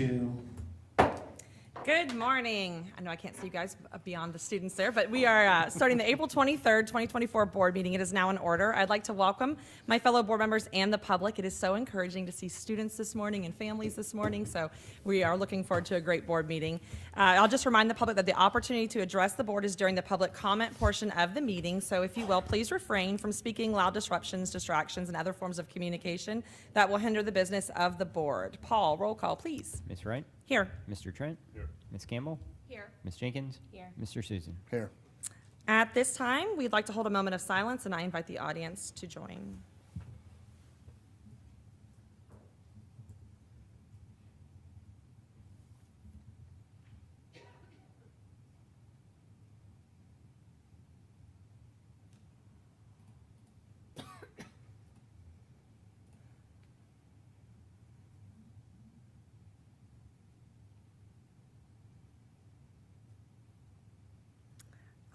2. Good morning. I know I can't see you guys beyond the students there, but we are starting the April 23rd, 2024 board meeting. It is now in order. I'd like to welcome my fellow board members and the public. It is so encouraging to see students this morning and families this morning, so we are looking forward to a great board meeting. I'll just remind the public that the opportunity to address the board is during the public comment portion of the meeting, so if you will, please refrain from speaking loud disruptions, distractions, and other forms of communication that will hinder the business of the board. Paul, roll call, please. Ms. Wright? Here. Mr. Trent? Here. Ms. Campbell? Here. Ms. Jenkins? Here. Mr. Susan? Here. At this time, we'd like to hold a moment of silence, and I invite the audience to join.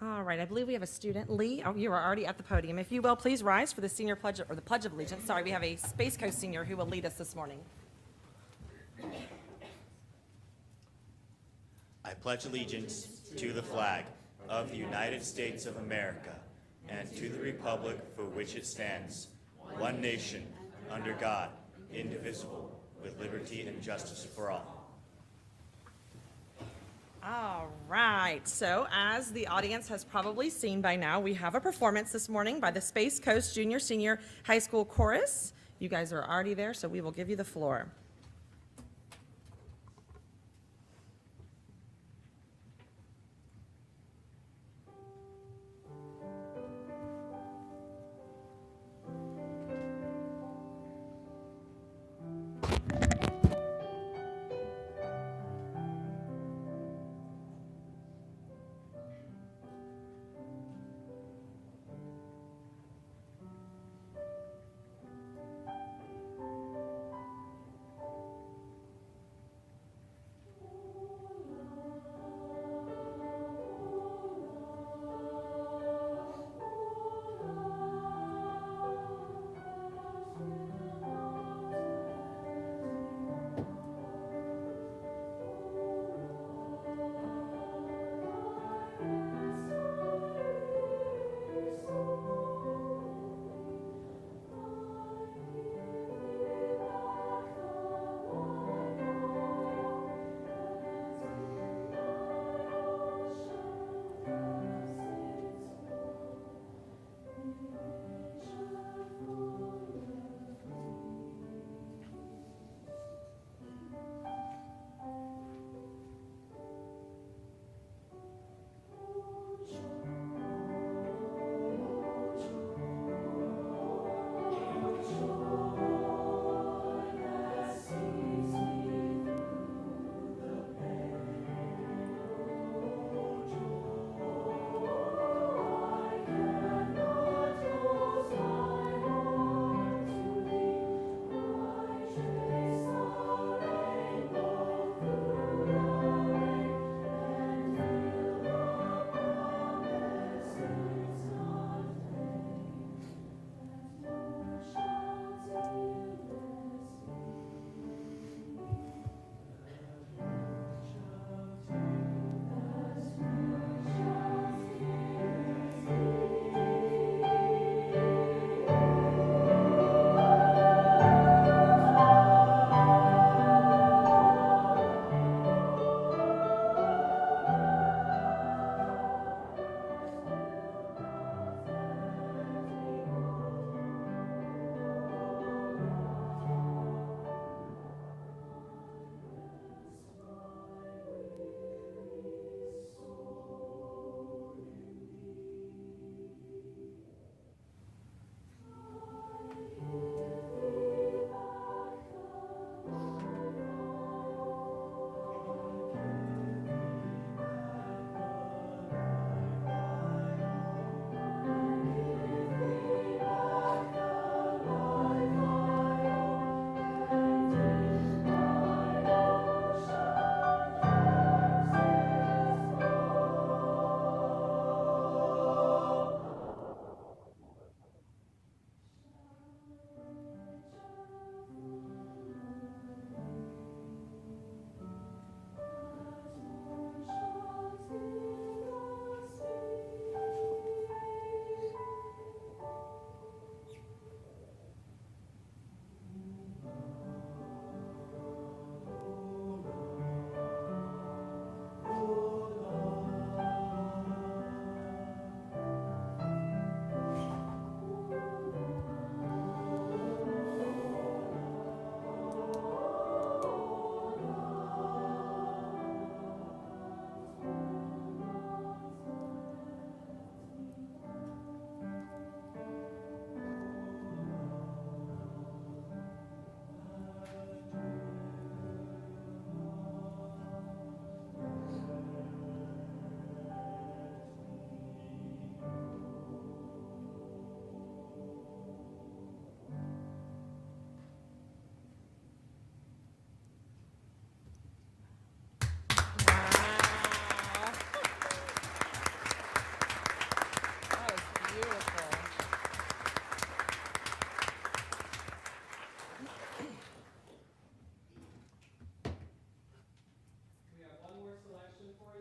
All right, I believe we have a student. Lee, oh, you are already at the podium. If you will, please rise for the senior pledge, or the Pledge of Allegiance. Sorry, we have a Space Coast senior who will lead us this morning. I pledge allegiance to the flag of the United States of America and to the republic for which it stands, one nation, under God, indivisible, with liberty and justice for all. All right, so as the audience has probably seen by now, we have a performance this morning by the Space Coast Junior Senior High School Chorus. You guys are already there, so we will give you the floor.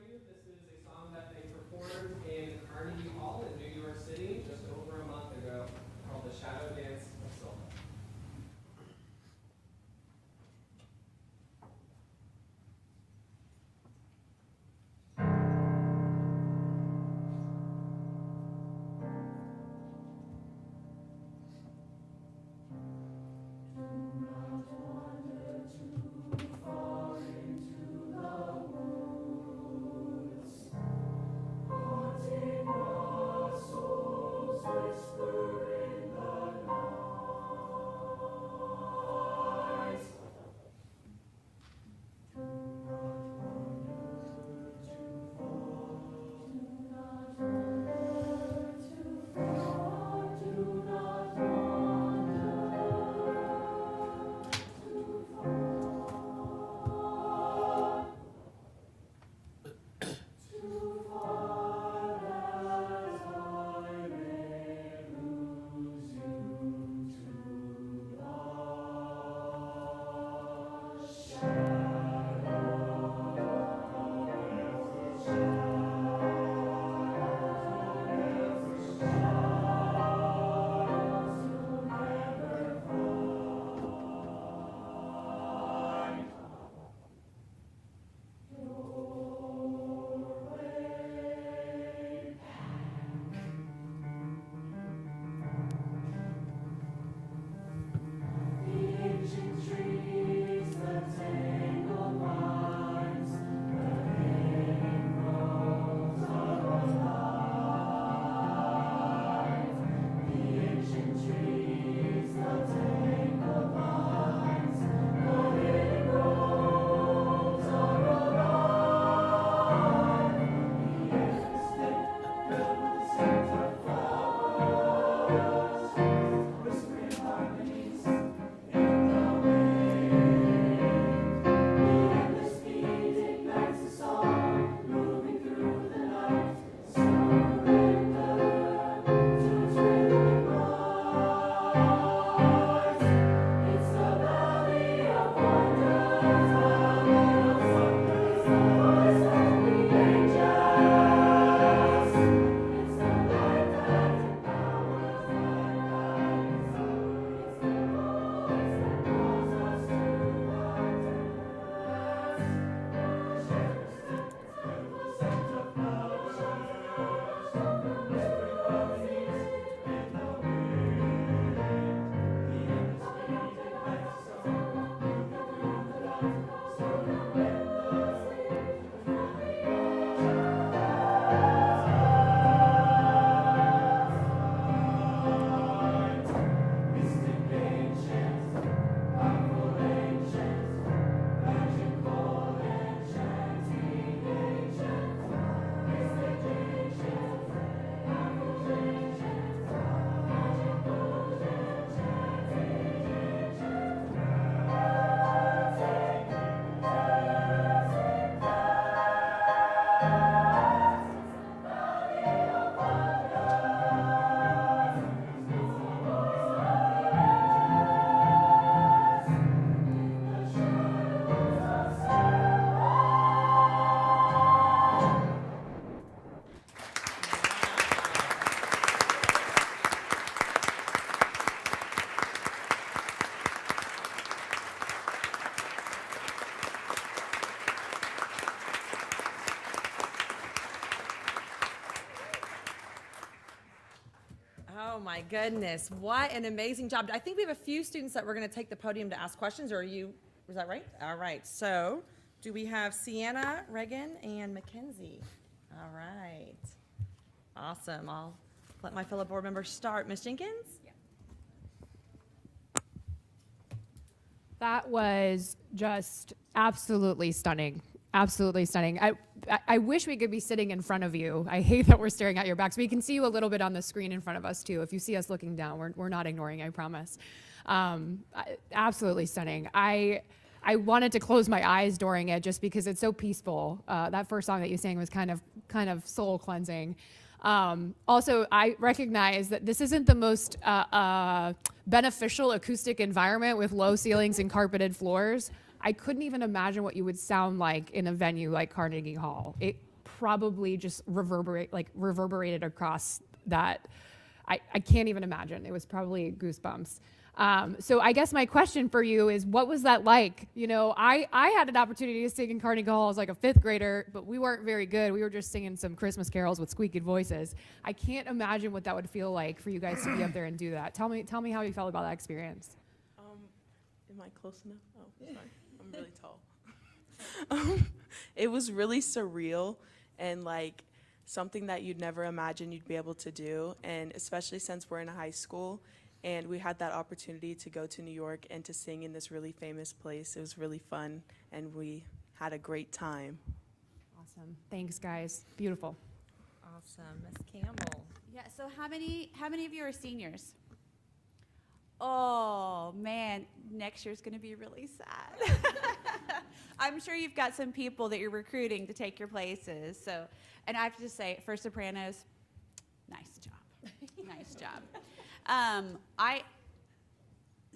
you. This is a song that they performed in Carnegie Hall in New York City just over a month ago, called The Shadow Dance of Soul. Oh my goodness, what an amazing job. I think we have a few students that we're going to take the podium to ask questions, or are you, was that right? All right, so do we have Sienna, Reagan, and Mackenzie? All right, awesome. I'll let my fellow board members start. Ms. Jenkins? That was just absolutely stunning. Absolutely stunning. I wish we could be sitting in front of you. I hate that we're staring at your backs. We can see you a little bit on the screen in front of us too. If you see us looking down, we're not ignoring, I promise. Absolutely stunning. I wanted to close my eyes during it just because it's so peaceful. That first song that you sang was kind of soul cleansing. Also, I recognize that this isn't the most beneficial acoustic environment with low ceilings and carpeted floors. I couldn't even imagine what you would sound like in a venue like Carnegie Hall. probably just reverberated across that. I can't even imagine. It was probably goosebumps. So I guess my question for you is, what was that like? You know, I had an opportunity to sing in Carnegie Hall as like a 5th grader, but we weren't very good. We were just singing some Christmas carols with squeaky voices. I can't imagine what that would feel like for you guys to be up there and do that. Tell me how you felt about that experience. Am I close enough? Oh, sorry. I'm really tall. It was really surreal and like something that you'd never imagine you'd be able to do. And especially since we're in high school and we had that opportunity to go to New York and to sing in this really famous place. It was really fun and we had a great time. Awesome. Thanks, guys. Beautiful. Awesome. Miss Campbell. Yeah, so how many of you are seniors? Oh, man, next year's going to be really sad. I'm sure you've got some people that you're recruiting to take your places. So, and I have to just say, for sopranos, nice job. Nice job.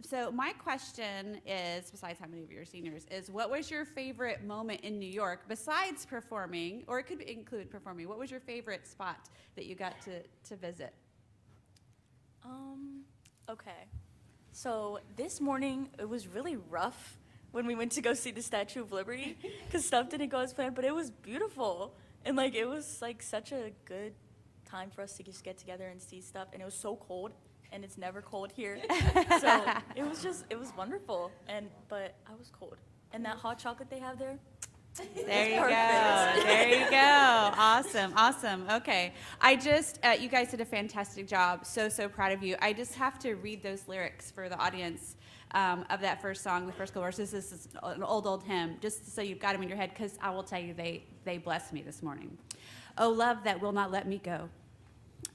So my question is, besides how many of you are seniors, is what was your favorite moment in New York besides performing, or it could include performing? What was your favorite spot that you got to visit? Okay. So this morning, it was really rough when we went to go see the Statue of Liberty because stuff didn't go as planned, but it was beautiful. And like, it was like such a good time for us to just get together and see stuff. And it was so cold, and it's never cold here. So it was wonderful. But I was cold. And that hot chocolate they have there, There you go. perfect. There you go. Awesome. Awesome. Okay. You guys did a fantastic job. So proud of you. I just have to read those lyrics for the audience of that first song, the first couple verses. This is an old hymn, just so you've got them in your head, because I will tell you, they blessed me this morning. Oh, love that will not let me go.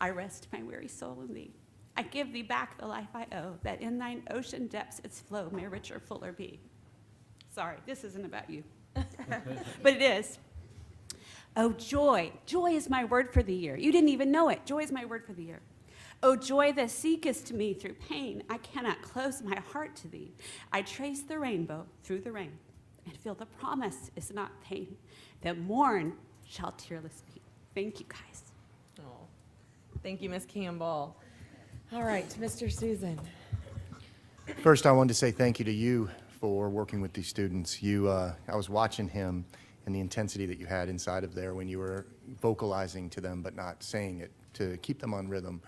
I rest my weary soul in thee. I give thee back the life I owe, that in thine ocean depths its flow may richer, fuller be. Sorry, this isn't about you. But it is. Oh, joy. Joy is my word for the year. You didn't even know it. Joy is my word for the year. Oh, joy that seekest me through pain. I cannot close my heart to thee. I trace the rainbow through the rain and feel the promise is not pain, that morn shall tearless be. Thank you, guys. Oh, thank you, Miss Campbell. All right, Mr. Susan. First, I wanted to say thank you to you for working with these students. I was watching him and the intensity that you had inside of there when you were vocalizing to them but not saying it to keep them on rhythm.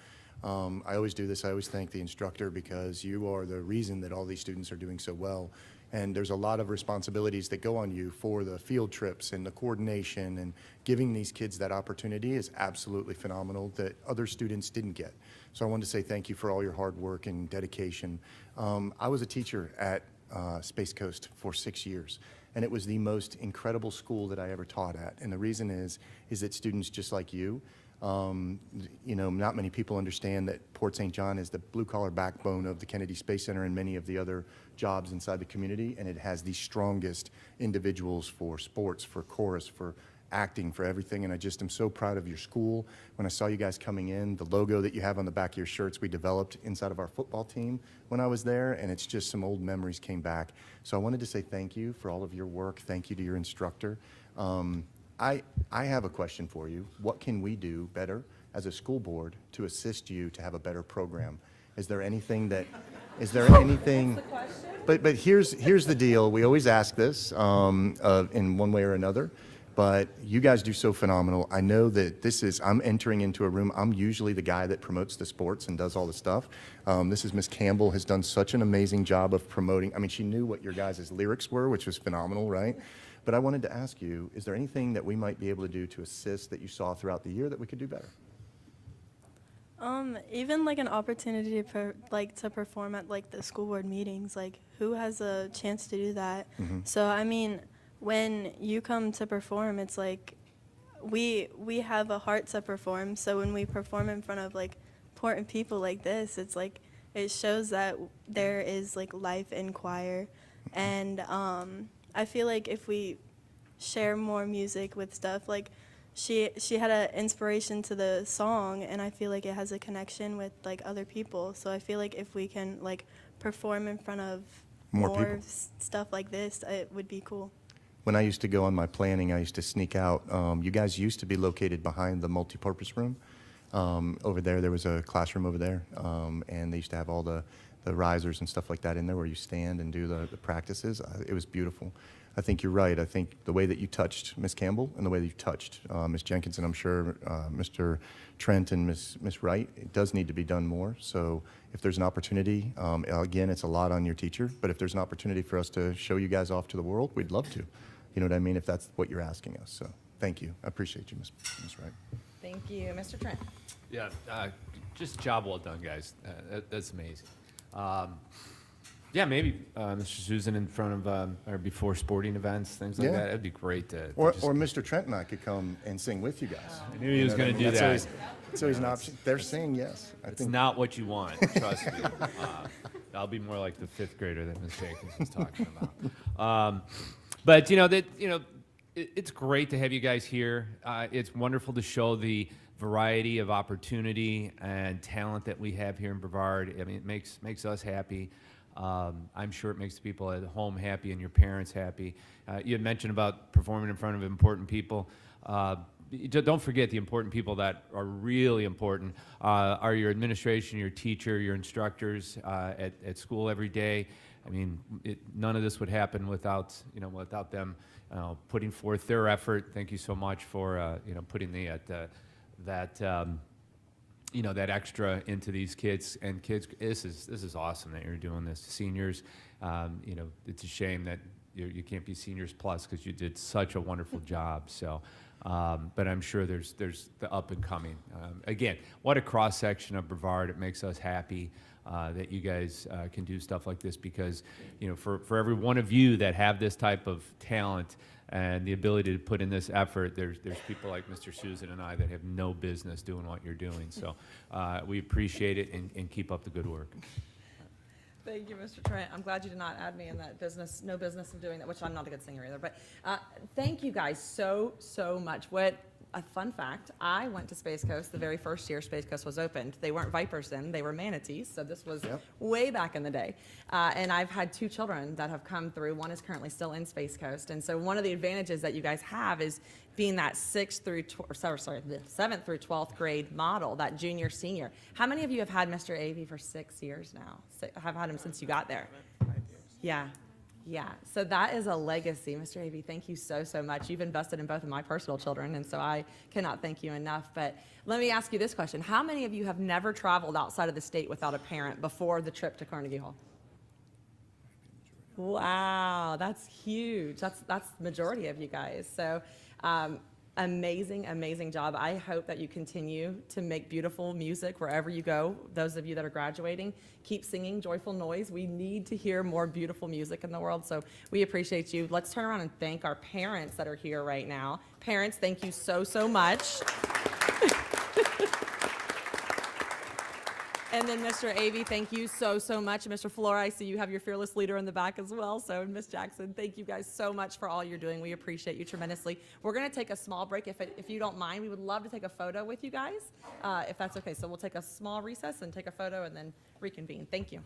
I always do this. I always thank the instructor because you are the reason that all these students are doing so well. And there's a lot of responsibilities that go on you for the field trips and the coordination, and giving these kids that opportunity is absolutely phenomenal that other students didn't get. So I wanted to say thank you for all your hard work and dedication. I was a teacher at Space Coast for 6 years, and it was the most incredible school that I ever taught at. And the reason is that students just like you, not many people understand that Port St. John is the blue-collar backbone of the Kennedy Space Center and many of the other jobs inside the community, and it has the strongest individuals for sports, for chorus, for acting, for everything. And I just am so proud of your school. When I saw you guys coming in, the logo that you have on the back of your shirts we developed inside of our football team when I was there, and it's just some old memories came back. So I wanted to say thank you for all of your work. Thank you to your instructor. I have a question for you. What can we do better as a school board to assist you to have a better program? Is there anything? But here's the deal. We always ask this in one way or another, but you guys do so phenomenal. I know that I'm entering into a room. I'm usually the guy that promotes the sports and does all the stuff. This is Miss Campbell, has done such an amazing job of promoting. I mean, she knew what your guys' lyrics were, which was phenomenal, right? But I wanted to ask you, is there anything that we might be able to do to assist that you saw throughout the year that we could do better? Even like an opportunity to perform at like the school board meetings, like who has a chance to do that? Mm-hmm. So I mean, when you come to perform, it's like we have a heart to perform. So when we perform in front of like important people like this, it's like it shows that there is like life in choir, and I feel like if we share more music with stuff, like she had an inspiration to the song, and I feel like it has a connection with like other people. So I feel like if we can like perform in front of More people. stuff like this, it would be cool. When I used to go on my planning, I used to sneak out. You guys used to be located behind the multipurpose room. Over there was a classroom over there, and they used to have all the risers and stuff like that in there where you stand and do the practices. It was beautiful. I think you're right. I think the way that you touched Miss Campbell and the way that you touched Miss Jenkins, and I'm sure Mr. Trent and Miss Wright, it does need to be done more. So if there's an opportunity, again, it's a lot on your teacher, but if there's an opportunity for us to show you guys off to the world, we'd love to. You know what I mean? If that's what you're asking us. So thank you. I appreciate you, Miss Wright. Thank you. Mr. Trent? Yeah, just job well done, guys. That's amazing. Yeah, maybe Mr. Susan in front of or before sporting events, things like Yeah. that. That'd be great to Or just- Mr. Trent and I could come and sing with you guys. I knew he was going to do that. That's always an option. They're saying yes. I It's think. not what you want, trust me. I'll be more like the fifth grader that Ms. Jenkins was talking about. But it's great to have you guys here. It's wonderful to show the variety of opportunity and talent that we have here in Brevard. I mean, it makes us happy. I'm sure it makes the people at home happy and your parents happy. You had mentioned about performing in front of important people. Don't forget the important people that are really important are your administration, your teacher, your instructors at school every day. I mean, none of this would happen without them putting forth their effort. Thank you so much for putting that extra into these kids. And kids, this is awesome that you're doing this. Seniors, it's a shame that you can't be seniors plus because you did such a wonderful job. So, but I'm sure there's the up and coming. Again, what a cross section of Brevard. It makes us happy that you guys can do stuff like this because, for every one of you that have this type of talent and the ability to put in this effort, there's people like Mr. Susan and I that have no business doing what you're doing. So we appreciate it and keep up the good work. Thank you, Mr. Trent. I'm glad you did not add me in that business, no business of doing that, which I'm not a good singer either. But thank you guys so much. What a fun fact, I went to Space Coast the very first year Space Coast was opened. They weren't vipers then, they were manatees, so this was way back in the day. And I've had 2 children that have come through. One is currently still in Space Coast. And so one of the advantages that you guys have is being that 7th through 12th grade model, that junior, senior. How many of you have had Mr. Avey for 6 years now? Have had him since you got there? 5 years. Yeah, so that is a legacy. Mr. Avey, thank you so much. You've invested in both of my personal children, and so I cannot thank you enough. But let me ask you this question. How many of you have never traveled outside of the state without a parent before the trip to Carnegie Hall? Wow, that's huge. That's the majority of you guys. So amazing job. I hope that you continue to make beautiful music wherever you go. Those of you that are graduating, keep singing Joyful Noise. We need to hear more beautiful music in the world, so we appreciate you. Let's turn around and thank our parents that are here right now. Parents, thank you so much. And then Mr. Avey, thank you so much. And Mr. Flora, I see you have your fearless leader in the back as well. So Ms. Jackson, thank you guys so much for all you're doing. We appreciate you tremendously. We're going to take a small break. If you don't mind, we would love to take a photo with you guys, if that's okay. So we'll take a small recess and take a photo and then reconvene. Thank you.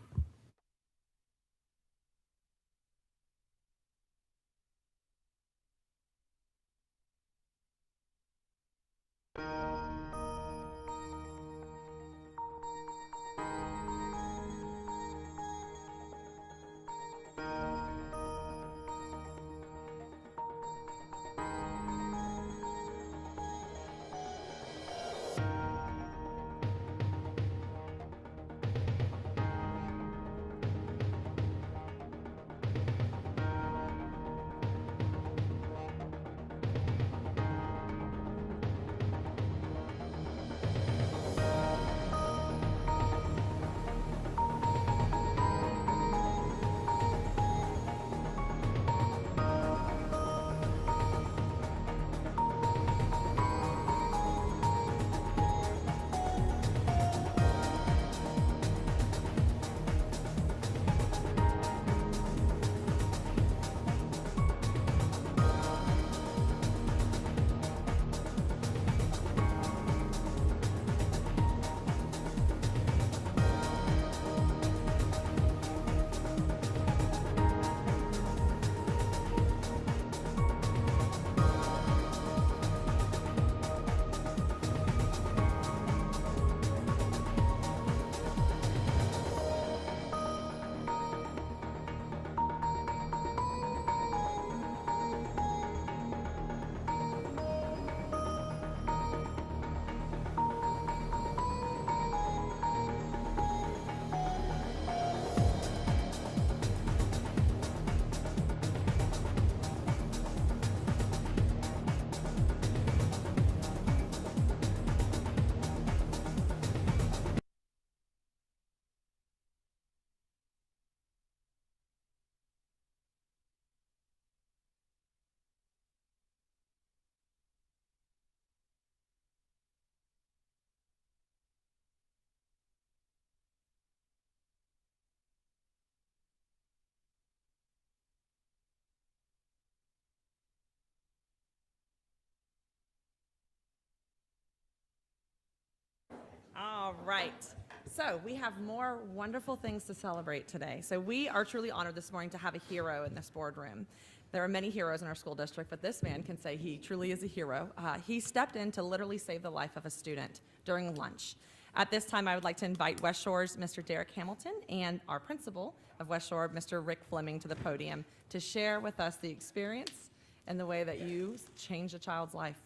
All right. So we have more wonderful things to celebrate today. So we are truly honored this morning to have a hero in this boardroom. There are many heroes in our school district, but this man can say he truly is a hero. He stepped in to literally save the life of a student during lunch. At this time, I would like to invite West Shore's Mr. Derek Hamilton and our principal of West Shore, Mr. Rick Fleming, to the podium to share with us the experience and the way that you changed a child's life.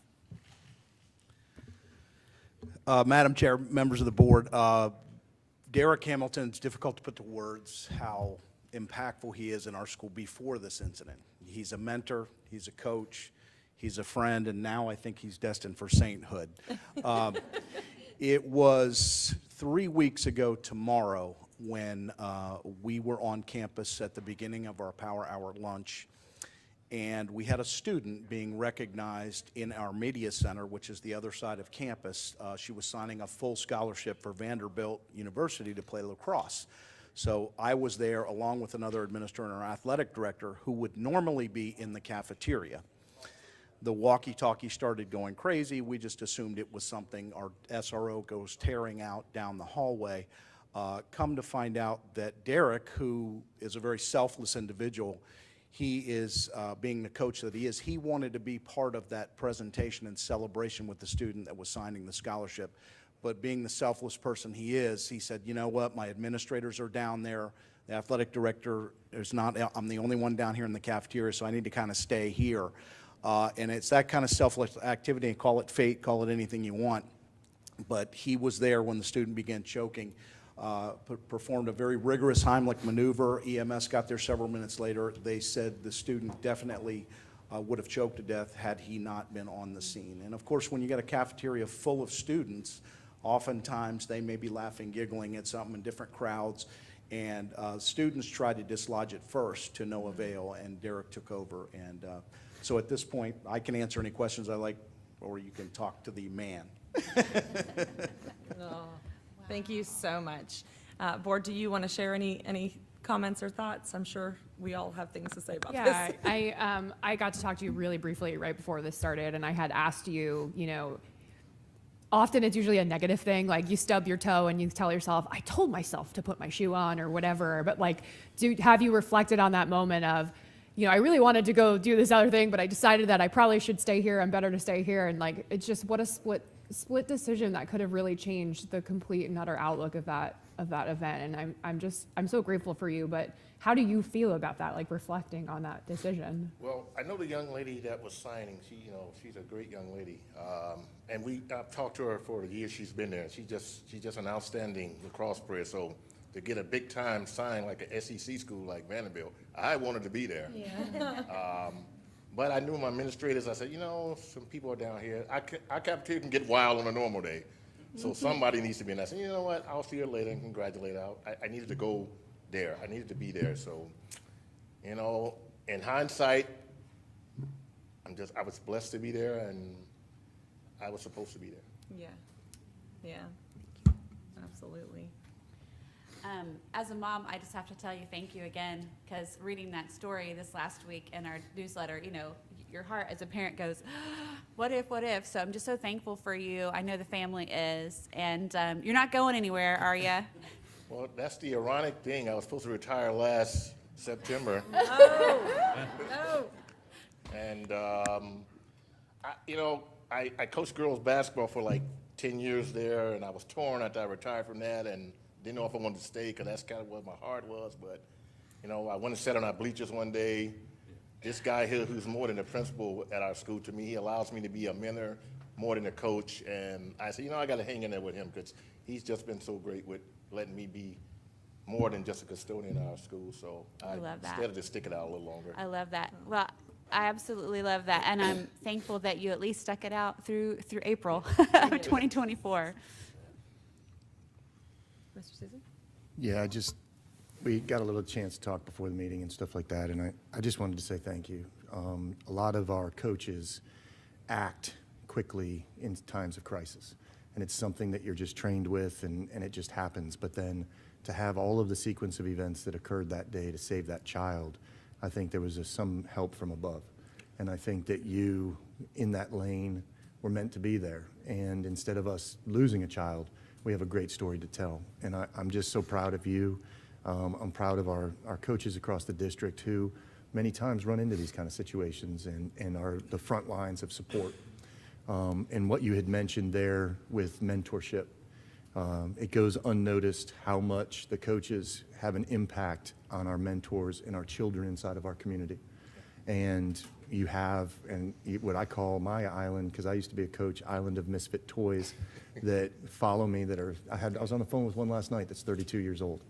Madam Chair, members of the board, Derek Hamilton, it's difficult to put to words how impactful he is in our school before this incident. He's a mentor, he's a coach, he's a friend, and now I think he's destined for sainthood. It was 3 weeks ago tomorrow when we were on campus at the beginning of our Power Hour lunch, and we had a student being recognized in our media center, which is the other side of campus. She was signing a full scholarship for Vanderbilt University to play lacrosse. So I was there along with another administrator and our athletic director who would normally be in the cafeteria. The walkie-talkie started going crazy. We just assumed it was something our SRO goes tearing out down the hallway. Come to find out that Derek, who is a very selfless individual, he is, being the coach that he is, he wanted to be part of that presentation and celebration with the student that was signing the scholarship. But being the selfless person he is, he said, you know what, my administrators are down there, the athletic director is not, I'm the only one down here in the cafeteria, so I need to kind of stay here. And it's that kind of selfless activity, call it fate, call it anything you want. But he was there when the student began choking. Performed a very rigorous Heimlich maneuver. EMS got there several minutes later. They said the student definitely would have choked to death had he not been on the scene. And of course, when you got a cafeteria full of students, oftentimes they may be laughing, giggling at something in different crowds, and students tried to dislodge it first to no avail, and Derek took over. And so at this point, I can answer any questions I like, or you can talk to the man. Oh, thank you so much. Board, do you want to share any comments or thoughts? I'm sure we all have things to say about Yeah, this. I got to talk to you really briefly right before this started, and I had asked you, often it's usually a negative thing, like you stub your toe and you tell yourself, I told myself to put my shoe on or whatever, but like, have you reflected on that moment of, I really wanted to go do this other thing, but I decided that I probably should stay here, I'm better to stay here, and like, it's just what a split decision that could have really changed the complete and utter outlook of that event. And I'm so grateful for you, but how do you feel about that, like reflecting on that decision? Well, I know the young lady that was signing. She's a great young lady, and I've talked to her for the years she's been there. She's just an outstanding lacrosse player. So to get a big time sign like an SEC school like Vanderbilt, I wanted to be there. Yeah. But I knew my administrators. I said, some people are down here. Our cafeteria can get wild on a normal day, so somebody needs to be in. I said, you know what? I'll see her later and congratulate her. I needed to go there. I needed to be there. So, in hindsight, I was blessed to be there, and I was supposed to be there. Yeah, absolutely. As a mom, I just have to tell you thank you again, because reading that story this last week in our newsletter, your heart as a parent goes, what if? So I'm just so thankful for you. I know the family is, and you're not going anywhere, are you? Well, that's the ironic thing. I was supposed to retire last September. No. And, I coached girls basketball for like 10 years there, and I was torn after I retired from that and didn't know if I wanted to stay because that's kind of what my heart was. But, I went and sat on our bleachers one day. This guy here, who's more than a principal at our school to me, he allows me to be a mentor more than a coach. And I said, I got to hang in there with him because he's just been so great with letting me be more than just a custodian at our school. So I love that. Instead of just stick it out a little longer. I love that. Well, I absolutely love that, and I'm thankful that you at least stuck it out through April of 2024. Mr. Susan? Yeah, we got a little chance to talk before the meeting and stuff like that, and I just wanted to say thank you. A lot of our coaches act quickly in times of crisis, and it's something that you're just trained with, and it just happens. But then to have all of the sequence of events that occurred that day to save that child, I think there was some help from above. And I think that you, in that lane, were meant to be there. And instead of us losing a child, we have a great story to tell. And I'm just so proud of you. I'm proud of our coaches across the district who many times run into these kind of situations and are the front lines of support. And what you had mentioned there with mentorship, it goes unnoticed how much the coaches have an impact on our mentors and our children inside of our community. And you have, what I call my island, because I used to be a coach, island of misfit toys that follow me that are, I was on the phone with one last night that's 32 years old.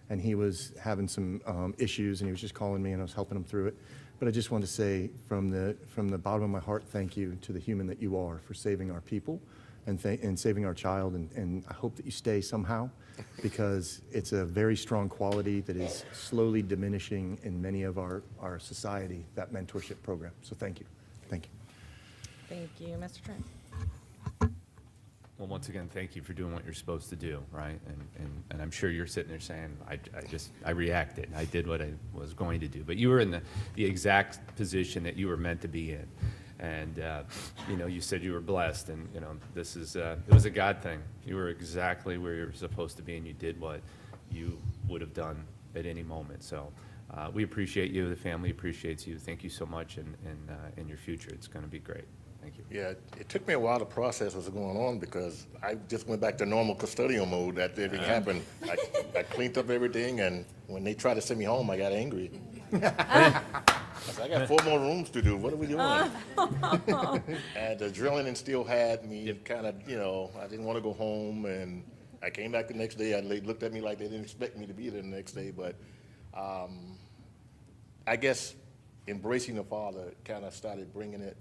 And he was having some issues, and he was just calling me, and I was helping him through it. But I just want to say, from the bottom of my heart, thank you to the human that you are for saving our people and saving our child. And I hope that you stay somehow, because it's a very strong quality that is slowly diminishing in many of our society, that mentorship program. So thank you. Thank you. Thank you, Mr. Trent. Well, once again, thank you for doing what you're supposed to do, right? And I'm sure you're sitting there saying, I reacted. I did what I was going to do. But you were in the exact position that you were meant to be in. And, you said you were blessed. And, it was a God thing. You were exactly where you were supposed to be, and you did what you would have done at any moment. So we appreciate you. The family appreciates you. Thank you so much. And in your future, it's going to be great. Thank you. Yeah, it took me a while to process what's going on because I just went back to normal custodial mode after everything happened. I cleaned up everything, and when they tried to send me home, I got angry. I said, I got 4 more rooms to do. What are we doing? And the adrenaline still had me kind of, I didn't want to go home. And I came back the next day. They looked at me like they didn't expect me to be there the next day. But I guess embracing the Father kind of started bringing it.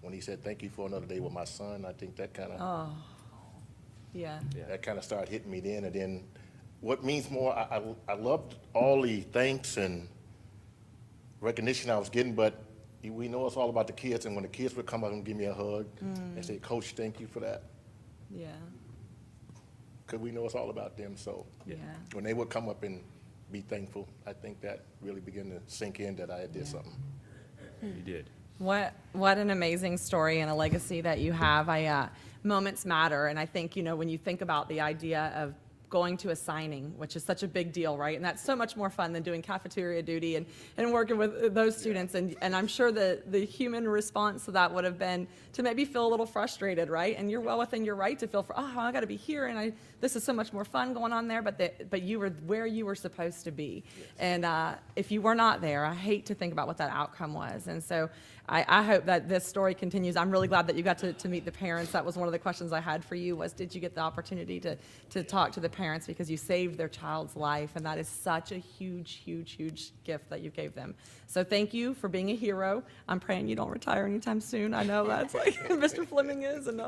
When he said, thank you for another day with my son, I think that kind of that kind of started hitting me then. And then what means more, I loved all the thanks and recognition I was getting, but we know it's all about the kids. And when the kids would come up and give me a hug and say, Coach, thank you for that. Yeah. Because we know it's all about them. So when they would come up and be thankful, I think that really began to sink in that I did something. You did. What an amazing story and a legacy that you have. Moments matter, and I think, when you think about the idea of going to a signing, which is such a big deal, right? And that's so much more fun than doing cafeteria duty and working with those students. And I'm sure the human response to that would have been to maybe feel a little frustrated, right? And you're well within your right to feel, I got to be here, and this is so much more fun going on there, but you were where you were supposed to be. Yes. And if you were not there, I hate to think about what that outcome was. And so I hope that this story continues. I'm really glad that you got to meet the parents. That was one of the questions I had for you was, did you get the opportunity to talk to the parents, because you saved their child's life, and that is such a huge, huge, huge gift that you gave them. So thank you for being a hero. I'm praying you don't retire anytime soon. I know that's like Mr. Fleming is, and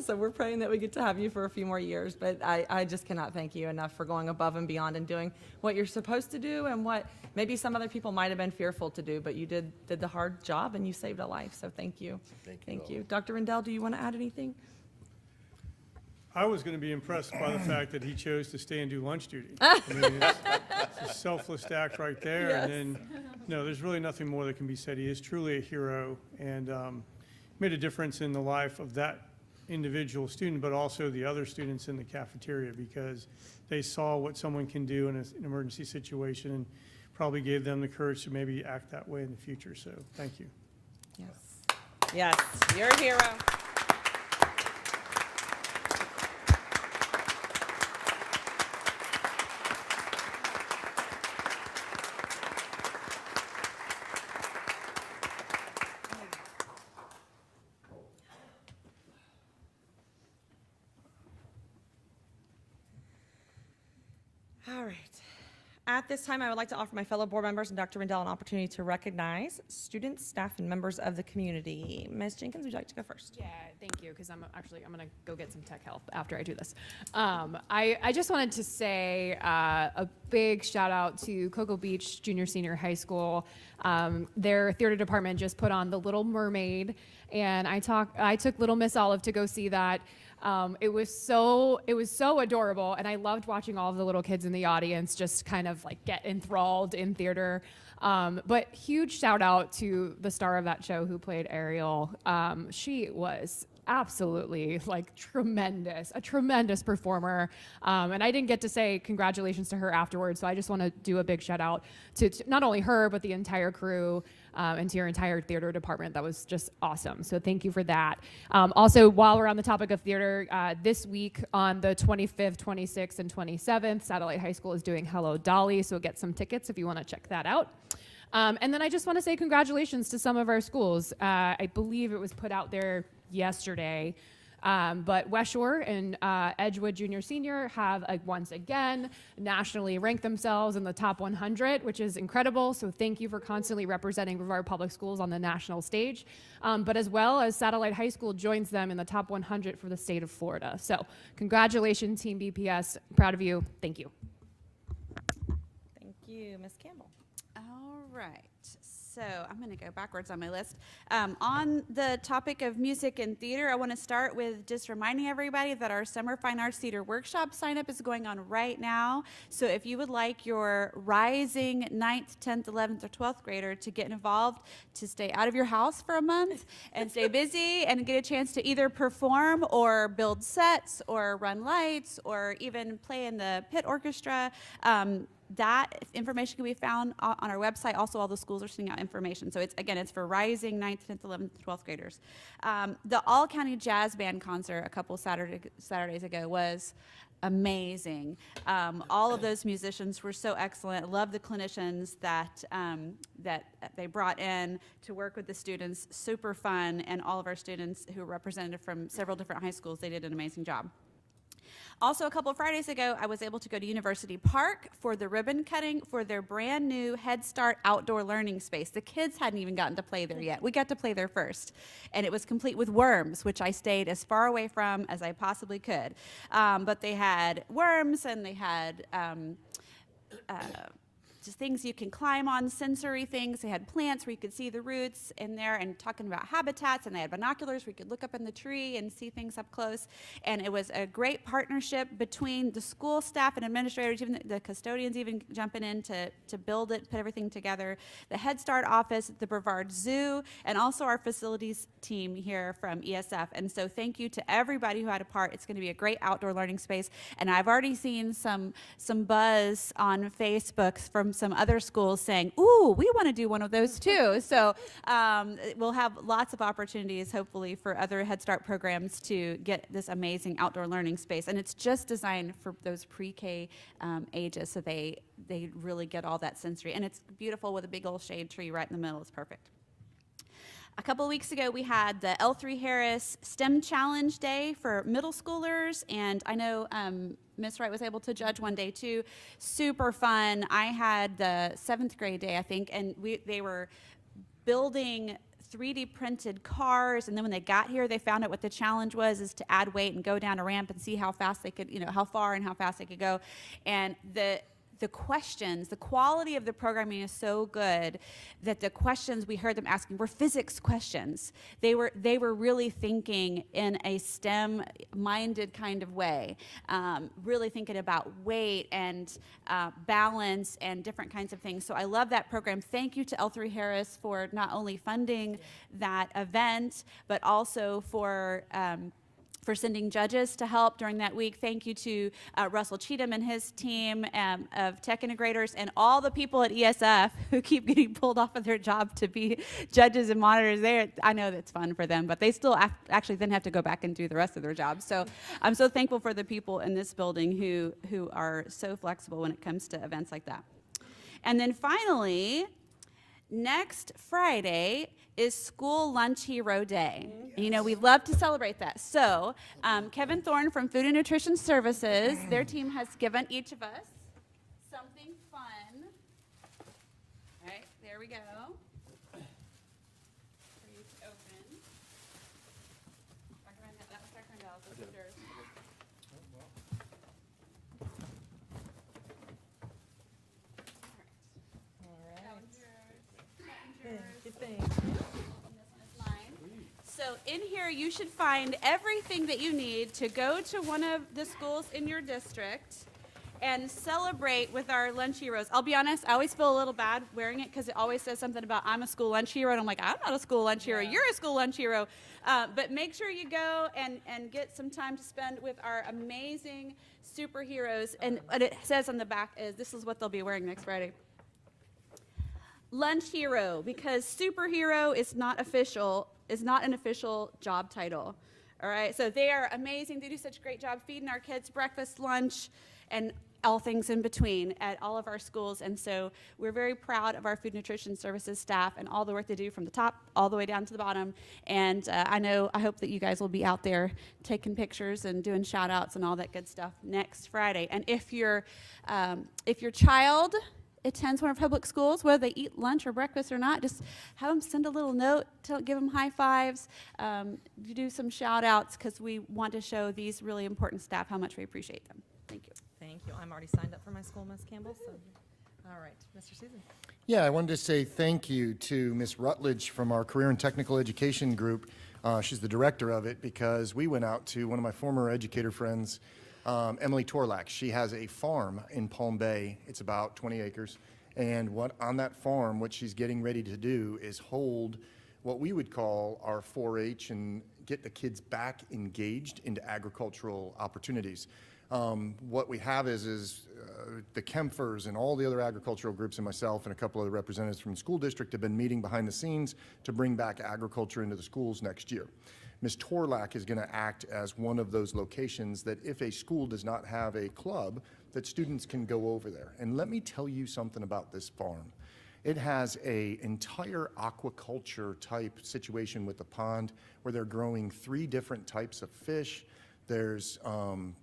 so we're praying that we get to have you for a few more years. But I just cannot thank you enough for going above and beyond and doing what you're supposed to do and what maybe some other people might have been fearful to do, but you did the hard job and you saved a life. So thank you. Thank you. Dr. Rendell, do you want to add anything? I was going to be impressed by the fact that he chose to stay and do lunch duty. I mean, it's a selfless act right there. Yes. And then, no, there's really nothing more that can be said. He is truly a hero and made a difference in the life of that individual student, but also the other students in the cafeteria, because they saw what someone can do in an emergency situation and probably gave them the courage to maybe act that way in the future. So thank you. Yes. Yes, you're a hero. All right. At this time, I would like to offer my fellow board members and Dr. Rendell an opportunity to recognize students, staff, and members of the community. Ms. Jenkins, would you like to go first? Yeah, thank you, because I'm going to go get some tech help after I do this. I just wanted to say a big shout out to Cocoa Beach Junior Senior High School. Their theater department just put on The Little Mermaid, and I took Little Miss Olive to go see that. It was so adorable, and I loved watching all of the little kids in the audience just kind of like get enthralled in theater. But huge shout out to the star of that show who played Ariel. She was absolutely like a tremendous performer. And I didn't get to say congratulations to her afterwards, so I just want to do a big shout out to not only her, but the entire crew and to your entire theater department. That was just awesome. So thank you for that. Also, while we're on the topic of theater, this week on the 25th, 26th, and 27th, Satellite High School is doing Hello Dolly, so get some tickets if you want to check that out. And then I just want to say congratulations to some of our schools. I believe it was put out there yesterday. But West Shore and Edgewood Junior Senior have once again nationally ranked themselves in the top 100, which is incredible. So thank you for constantly representing Brevard Public Schools on the national stage. But as well as Satellite High School joins them in the top 100 for the state of Florida. So congratulations, Team BPS. Proud of you. Thank you. Thank you, Ms. Campbell. All right. So I'm going to go backwards on my list. On the topic of music and theater, I want to start with just reminding everybody that our Summer Fine Arts Theater Workshop sign-up is going on right now. So if you would like your rising 9th, 10th, 11th, or 12th grader to get involved, to stay out of your house for a month and stay busy and get a chance to either perform or build sets or run lights or even play in the pit orchestra, that information can be found on our website. Also, all the schools are sending out information. So it's for rising 9th, 10th, 11th, 12th graders. The All County Jazz Band concert a couple Saturdays ago was amazing. All of those musicians were so excellent. Love the clinicians that they brought in to work with the students. Super fun, and all of our students who were represented from several different high schools, they did an amazing job. Also, a couple Fridays ago, I was able to go to University Park for the ribbon cutting for their brand new Head Start outdoor learning space. The kids hadn't even gotten to play there yet. We got to play there first. And it was complete with worms, which I stayed as far away from as I possibly could. But they had worms, and they had just things you can climb on, sensory things. They had plants where you could see the roots in there, and talking about habitats, and they had binoculars where you could look up in the tree and see things up close. And it was a great partnership between the school staff and administrators, even the custodians even jumping in to build it, put everything together. The Head Start office, the Brevard Zoo, and also our facilities team here from ESF. And so thank you to everybody who had a part. It's going to be a great outdoor learning space. And I've already seen some buzz on Facebook from some other schools saying, ooh, we want to do one of those too. So we'll have lots of opportunities, hopefully, for other Head Start programs to get this amazing outdoor learning space. And it's just designed for those pre-K ages, so they really get all that sensory. And it's beautiful with a big old shade tree right in the middle. It's perfect. A couple of weeks ago, we had the L3 Harris STEM Challenge Day for middle schoolers, and I know Miss Wright was able to judge one day too. Super fun. I had the 7th grade day, I think, and they were building 3D printed cars, and then when they got here, they found out what the challenge was, is to add weight and go down a ramp and see how fast they could, how far and how fast they could go. And the questions, the quality of the programming is so good that the questions we heard them asking were physics questions. They were really thinking in a STEM-minded kind of way, really thinking about weight and balance and different kinds of things. So I love that program. Thank you to L3 Harris for not only funding that event, but also for sending judges to help during that week. Thank you to Russell Cheatham and his team of tech integrators and all the people at ESF who keep getting pulled off of their job to be judges and monitors. I know that's fun for them, but they still actually then have to go back and do the rest of their jobs. So I'm so thankful for the people in this building who are so flexible when it comes to events like that. And then finally, next Friday is School Lunch Hero Day. Yes. We love to celebrate that. So Kevin Thorne from Food and Nutrition Services, their team has given each of us something fun. All right, there we go. For you to open. Dr. Randall, that was Dr. Randall's. This is yours. All right. That one's yours. That one's yours. Thank you. And this one is mine. So in here you should find everything that you need to go to one of the schools in your district and celebrate with our lunch heroes. I'll be honest, I always feel a little bad wearing it because it always says something about I'm a school lunch hero, and I'm like, I'm not a school lunch hero. You're a school lunch hero. But make sure you go and get some time to spend with our amazing superheroes. And what it says on the back is this is what they'll be wearing next Friday. Lunch hero, because superhero is not an official job title. All right, so they are amazing. They do such a great job feeding our kids breakfast, lunch, and all things in between at all of our schools. And so we're very proud of our food nutrition services staff and all the work they do from the top all the way down to the bottom. And I hope that you guys will be out there taking pictures and doing shout outs and all that good stuff next Friday. And if your child attends one of our public schools, whether they eat lunch or breakfast or not, just have them send a little note, give them high fives, do some shout outs, because we want to show these really important staff how much we appreciate them. Thank you. Thank you. I'm already signed up for my school, Ms. Campbell. So, all right, Mr. Susan. Yeah, I wanted to say thank you to Ms. Rutledge from our Career and Technical Education group. She's the director of it, because we went out to one of my former educator friends, Emily Torlak. She has a farm in Palm Bay. It's about 20 acres. And on that farm, what she's getting ready to do is hold what we would call our 4-H and get the kids back engaged into agricultural opportunities. What we have is the Kempfers and all the other agricultural groups and myself and a couple of the representatives from the school district have been meeting behind the scenes to bring back agriculture into the schools next year. Ms. Torlak is going to act as one of those locations that if a school does not have a club, that students can go over there. And let me tell you something about this farm. It has an entire aquaculture type situation with the pond where they're growing 3 different types of fish. There's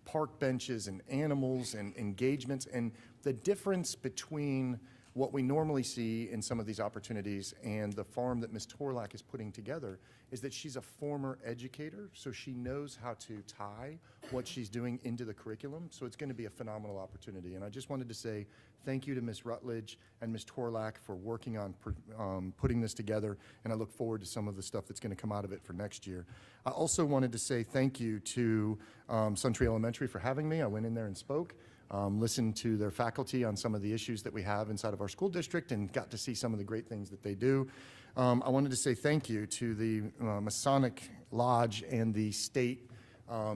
park benches and animals and engagements, and the difference between what we normally see in some of these opportunities and the farm that Ms. Torlak is putting together is that she's a former educator, so she knows how to tie what she's doing into the curriculum, so it's going to be a phenomenal opportunity. And I just wanted to say thank you to Ms. Rutledge and Ms. Torlak for working on putting this together, and I look forward to some of the stuff that's going to come out of it for next year. I also wanted to say thank you to Suntree Elementary for having me. I went in there and spoke. Listened to their faculty on some of the issues that we have inside of our school district and got to see some of the great things that they do. I wanted to say thank you to the Masonic Lodge and the state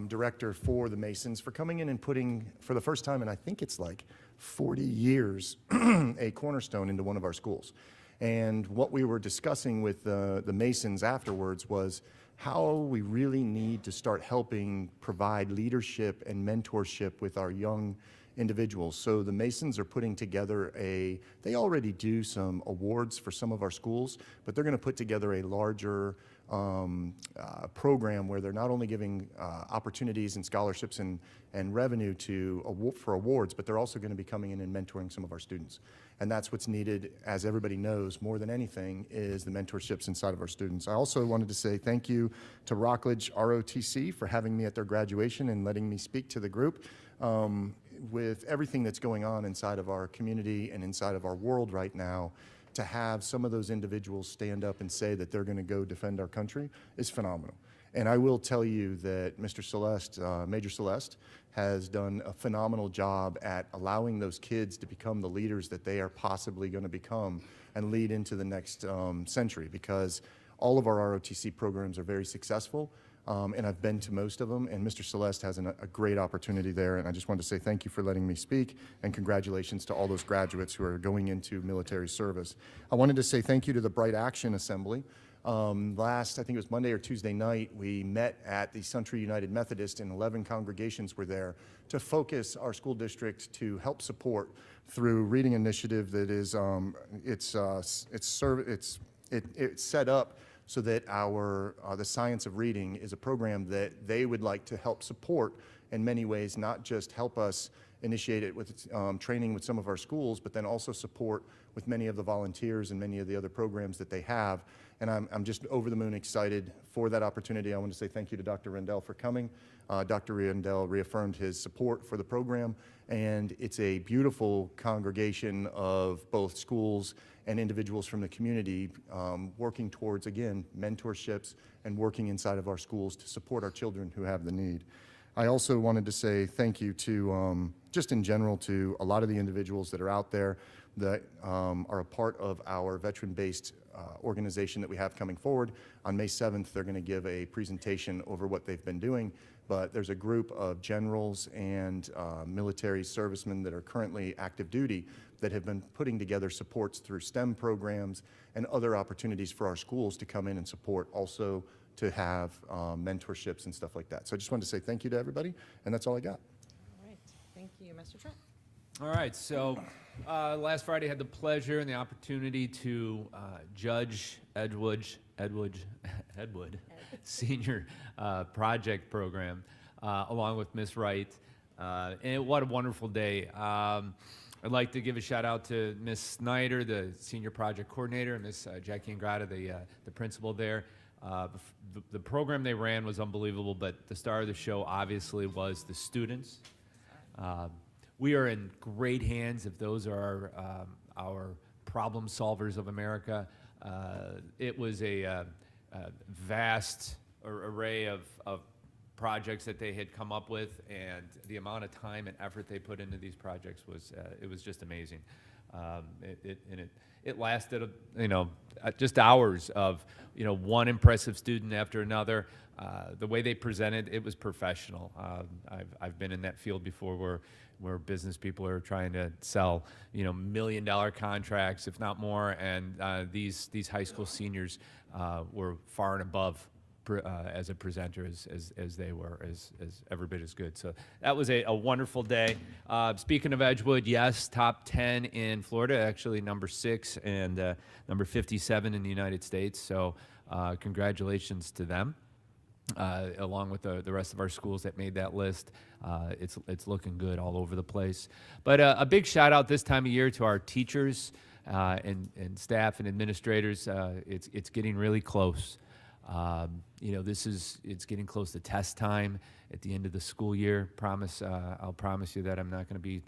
director for the Masons for coming in and putting, for the first time, and I think it's like 40 years, a cornerstone into one of our schools. And what we were discussing with the Masons afterwards was how we really need to start helping provide leadership and mentorship with our young individuals. So the Masons are putting together they already do some awards for some of our schools, but they're going to put together a larger program where they're not only giving opportunities and scholarships and revenue for awards, but they're also going to be coming in and mentoring some of our students. And that's what's needed, as everybody knows, more than anything, is the mentorships inside of our students. I also wanted to say thank you to Rockledge ROTC for having me at their graduation and letting me speak to the group. With everything that's going on inside of our community and inside of our world right now, to have some of those individuals stand up and say that they're going to go defend our country is phenomenal. And I will tell you that Mr. Celeste, Major Celeste, has done a phenomenal job at allowing those kids to become the leaders that they are possibly going to become and lead into the next century, because all of our ROTC programs are very successful. And I've been to most of them, and Mr. Celeste has a great opportunity there, and I just wanted to say thank you for letting me speak, and congratulations to all those graduates who are going into military service. I wanted to say thank you to the Bright Action Assembly. I think it was Monday or Tuesday night, we met at the Suntree United Methodist, and 11 congregations were there to focus our school district to help support through reading initiative that is, it's set up so that the Science of Reading is a program that they would like to help support in many ways, not just help us initiate it with training with some of our schools, but then also support with many of the volunteers and many of the other programs that they have. And I'm just over the moon excited for that opportunity. I want to say thank you to Dr. Rendell for coming. Dr. Rendell reaffirmed his support for the program, and it's a beautiful congregation of both schools and individuals from the community working towards, again, mentorships and working inside of our schools to support our children who have the need. I also wanted to say thank you to, just in general, to a lot of the individuals that are out there that are a part of our veteran-based organization that we have coming forward. On May 7th, they're going to give a presentation over what they've been doing, but there's a group of generals and military servicemen that are currently active duty that have been putting together supports through STEM programs and other opportunities for our schools to come in and support, also to have mentorships and stuff like that. So I just wanted to say thank you to everybody, and that's all I got. All right, thank you, Mr. Trent. All right, so last Friday I had the pleasure and the opportunity to judge Edwood Senior Project Program along with Miss Wright, and what a wonderful day. I'd like to give a shout out to Miss Snyder, the Senior Project Coordinator, and Miss Jackie Ingrata, the principal there. The program they ran was unbelievable, but the star of the show obviously was the students. We are in great hands if those are our problem solvers of America. It was a vast array of projects that they had come up with, and the amount of time and effort they put into these projects was it was just amazing. It lasted, just hours of, one impressive student after another. The way they presented, it was professional. I've been in that field before where business people are trying to sell, $1 million contracts, if not more, and these high school seniors were far and above as a presenter as they were, as every bit as good. So that was a wonderful day. Speaking of Edgewood, yes, top 10 in Florida, actually number 6 and number 57 in the United States. So congratulations to them. Along with the rest of our schools that made that list. It's looking good all over the place. But a big shout out this time of year to our teachers and staff and administrators. It's getting really close. It's getting close to test time at the end of the school year. I'll promise you that I'm not going to be,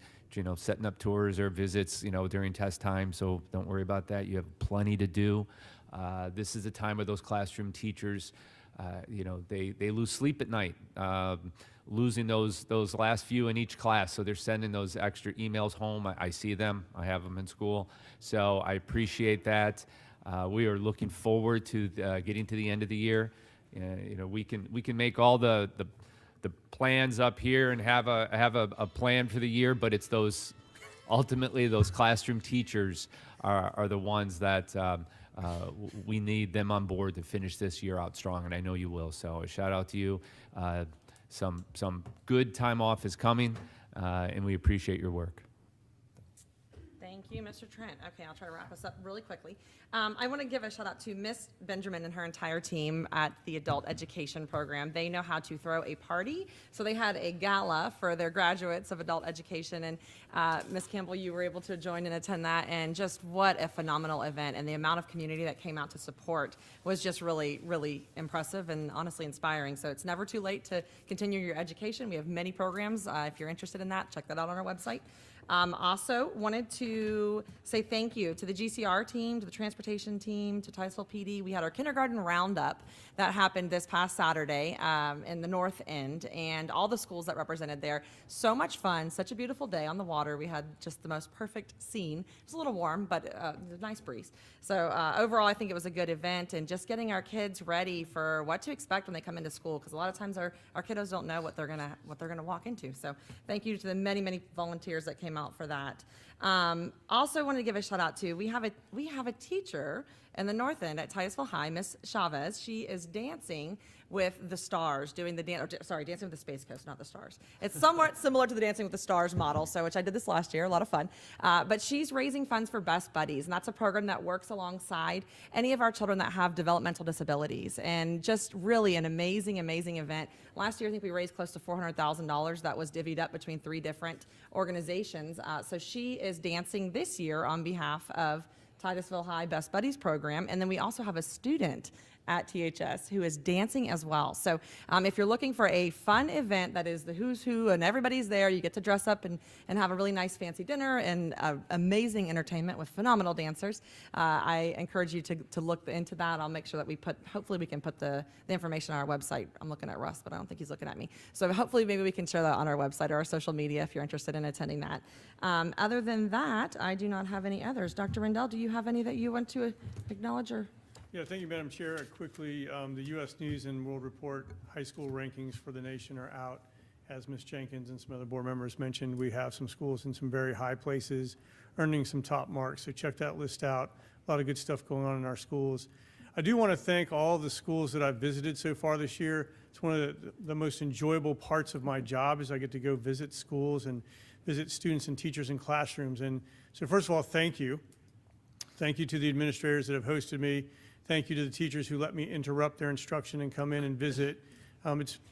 setting up tours or visits, during test time. So don't worry about that. You have plenty to do. This is the time where those classroom teachers, they lose sleep at night, losing those last few in each class. So they're sending those extra emails home. I see them. I have them in school. So I appreciate that. We are looking forward to getting to the end of the year. We can make all the plans up here and have a plan for the year, but it's ultimately those classroom teachers are the ones that we need them on board to finish this year out strong, and I know you will. So a shout out to you. Some good time off is coming, and we appreciate your work. Thank you, Mr. Trent. Okay, I'll try to wrap us up really quickly. I want to give a shout out to Miss Benjamin and her entire team at the adult education program. They know how to throw a party, so they had a gala for their graduates of adult education, and Miss Campbell, you were able to join and attend that, and just what a phenomenal event, and the amount of community that came out to support was just really, really impressive and honestly inspiring. So it's never too late to continue your education. We have many programs. If you're interested in that, check that out on our website. Also wanted to say thank you to the GCR team, to the transportation team, to Titusville PD. We had our kindergarten roundup that happened this past Saturday in the North End, and all the schools that represented there. So much fun, such a beautiful day on the water. We had just the most perfect scene. It was a little warm, but a nice breeze. So overall, I think it was a good event, and just getting our kids ready for what to expect when they come into school, because a lot of times our kiddos don't know what they're gonna walk into. So thank you to the many volunteers that came out for that. Also wanted to give a shout out to, we have a teacher in the North End at Titusville High, Miss Chavez. She is dancing with the stars, doing the Dancing with the Space Coast, not the Stars. It's somewhat similar to the Dancing with the Stars model, which I did this last year, a lot of fun. But she's raising funds for Best Buddies, and that's a program that works alongside any of our children that have developmental disabilities, and just really an amazing event. Last year, I think we raised close to $400,000 that was divvied up between 3 different organizations. So she is dancing this year on behalf of Titusville High Best Buddies program, and then we also have a student at THS, who is dancing as well. So if you're looking for a fun event that is the who's who and everybody's there, you get to dress up and have a really nice fancy dinner and amazing entertainment with phenomenal dancers. I encourage you to look into that. I'll make sure that hopefully we can put the information on our website. I'm looking at Russ, but I don't think he's looking at me. So hopefully maybe we can share that on our website or our social media if you're interested in attending that. Other than that, I do not have any others. Dr. Rendell, do you have any that you want to acknowledge or? Yeah, thank you, Madam Chair. Quickly, the U.S. News and World Report high school rankings for the nation are out. As Ms. Jenkins and some other board members mentioned, we have some schools in some very high places earning some top marks. So check that list out. A lot of good stuff going on in our schools. I do want to thank all the schools that I've visited so far this year. It's one of the most enjoyable parts of my job is I get to go visit schools and visit students and teachers in classrooms. And so first of all, thank you. Thank you to the administrators that have hosted me. Thank you to the teachers who let me interrupt their instruction and come in and visit.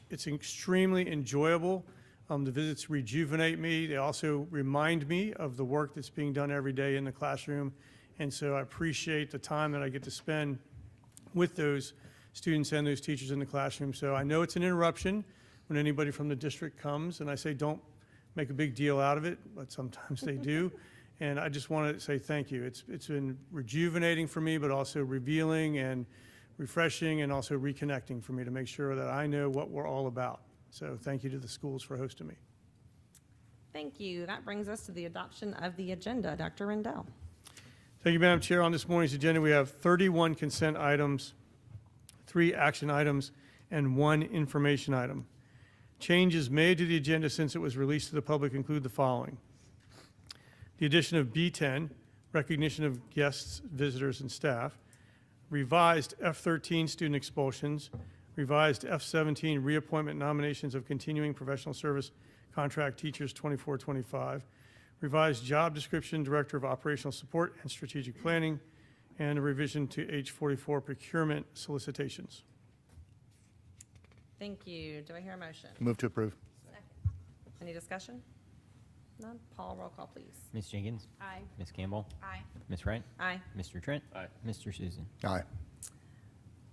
It's extremely enjoyable. The visits rejuvenate me. They also remind me of the work that's being done every day in the classroom. And so I appreciate the time that I get to spend with those students and those teachers in the classroom. So I know it's an interruption when anybody from the district comes, and I say don't make a big deal out of it, but sometimes they do. And I just want to say thank you. It's been rejuvenating for me, but also revealing and refreshing and also reconnecting for me to make sure that I know what we're all about. So thank you to the schools for hosting me. Thank you. That brings us to the adoption of the agenda. Dr. Rendell. Thank you, Madam Chair. On this morning's agenda, we have 31 consent items, 3 action items, and 1 information item. Changes made to the agenda since it was released to the public include the following. The addition of B10, recognition of guests, visitors, and staff. Revised F13 student expulsions. Revised F17 reappointment nominations of continuing professional service contract teachers 24-25. Revised job description, Director of Operational Support and Strategic Planning. And a revision to H44 procurement solicitations. Thank you. Do I hear a motion? Move to approve. Any discussion? None? Paul, roll call, please. Ms. Jenkins? Aye. Ms. Campbell? Aye. Ms. Wright? Aye. Mr. Trent? Aye. Mr. Susan? Aye.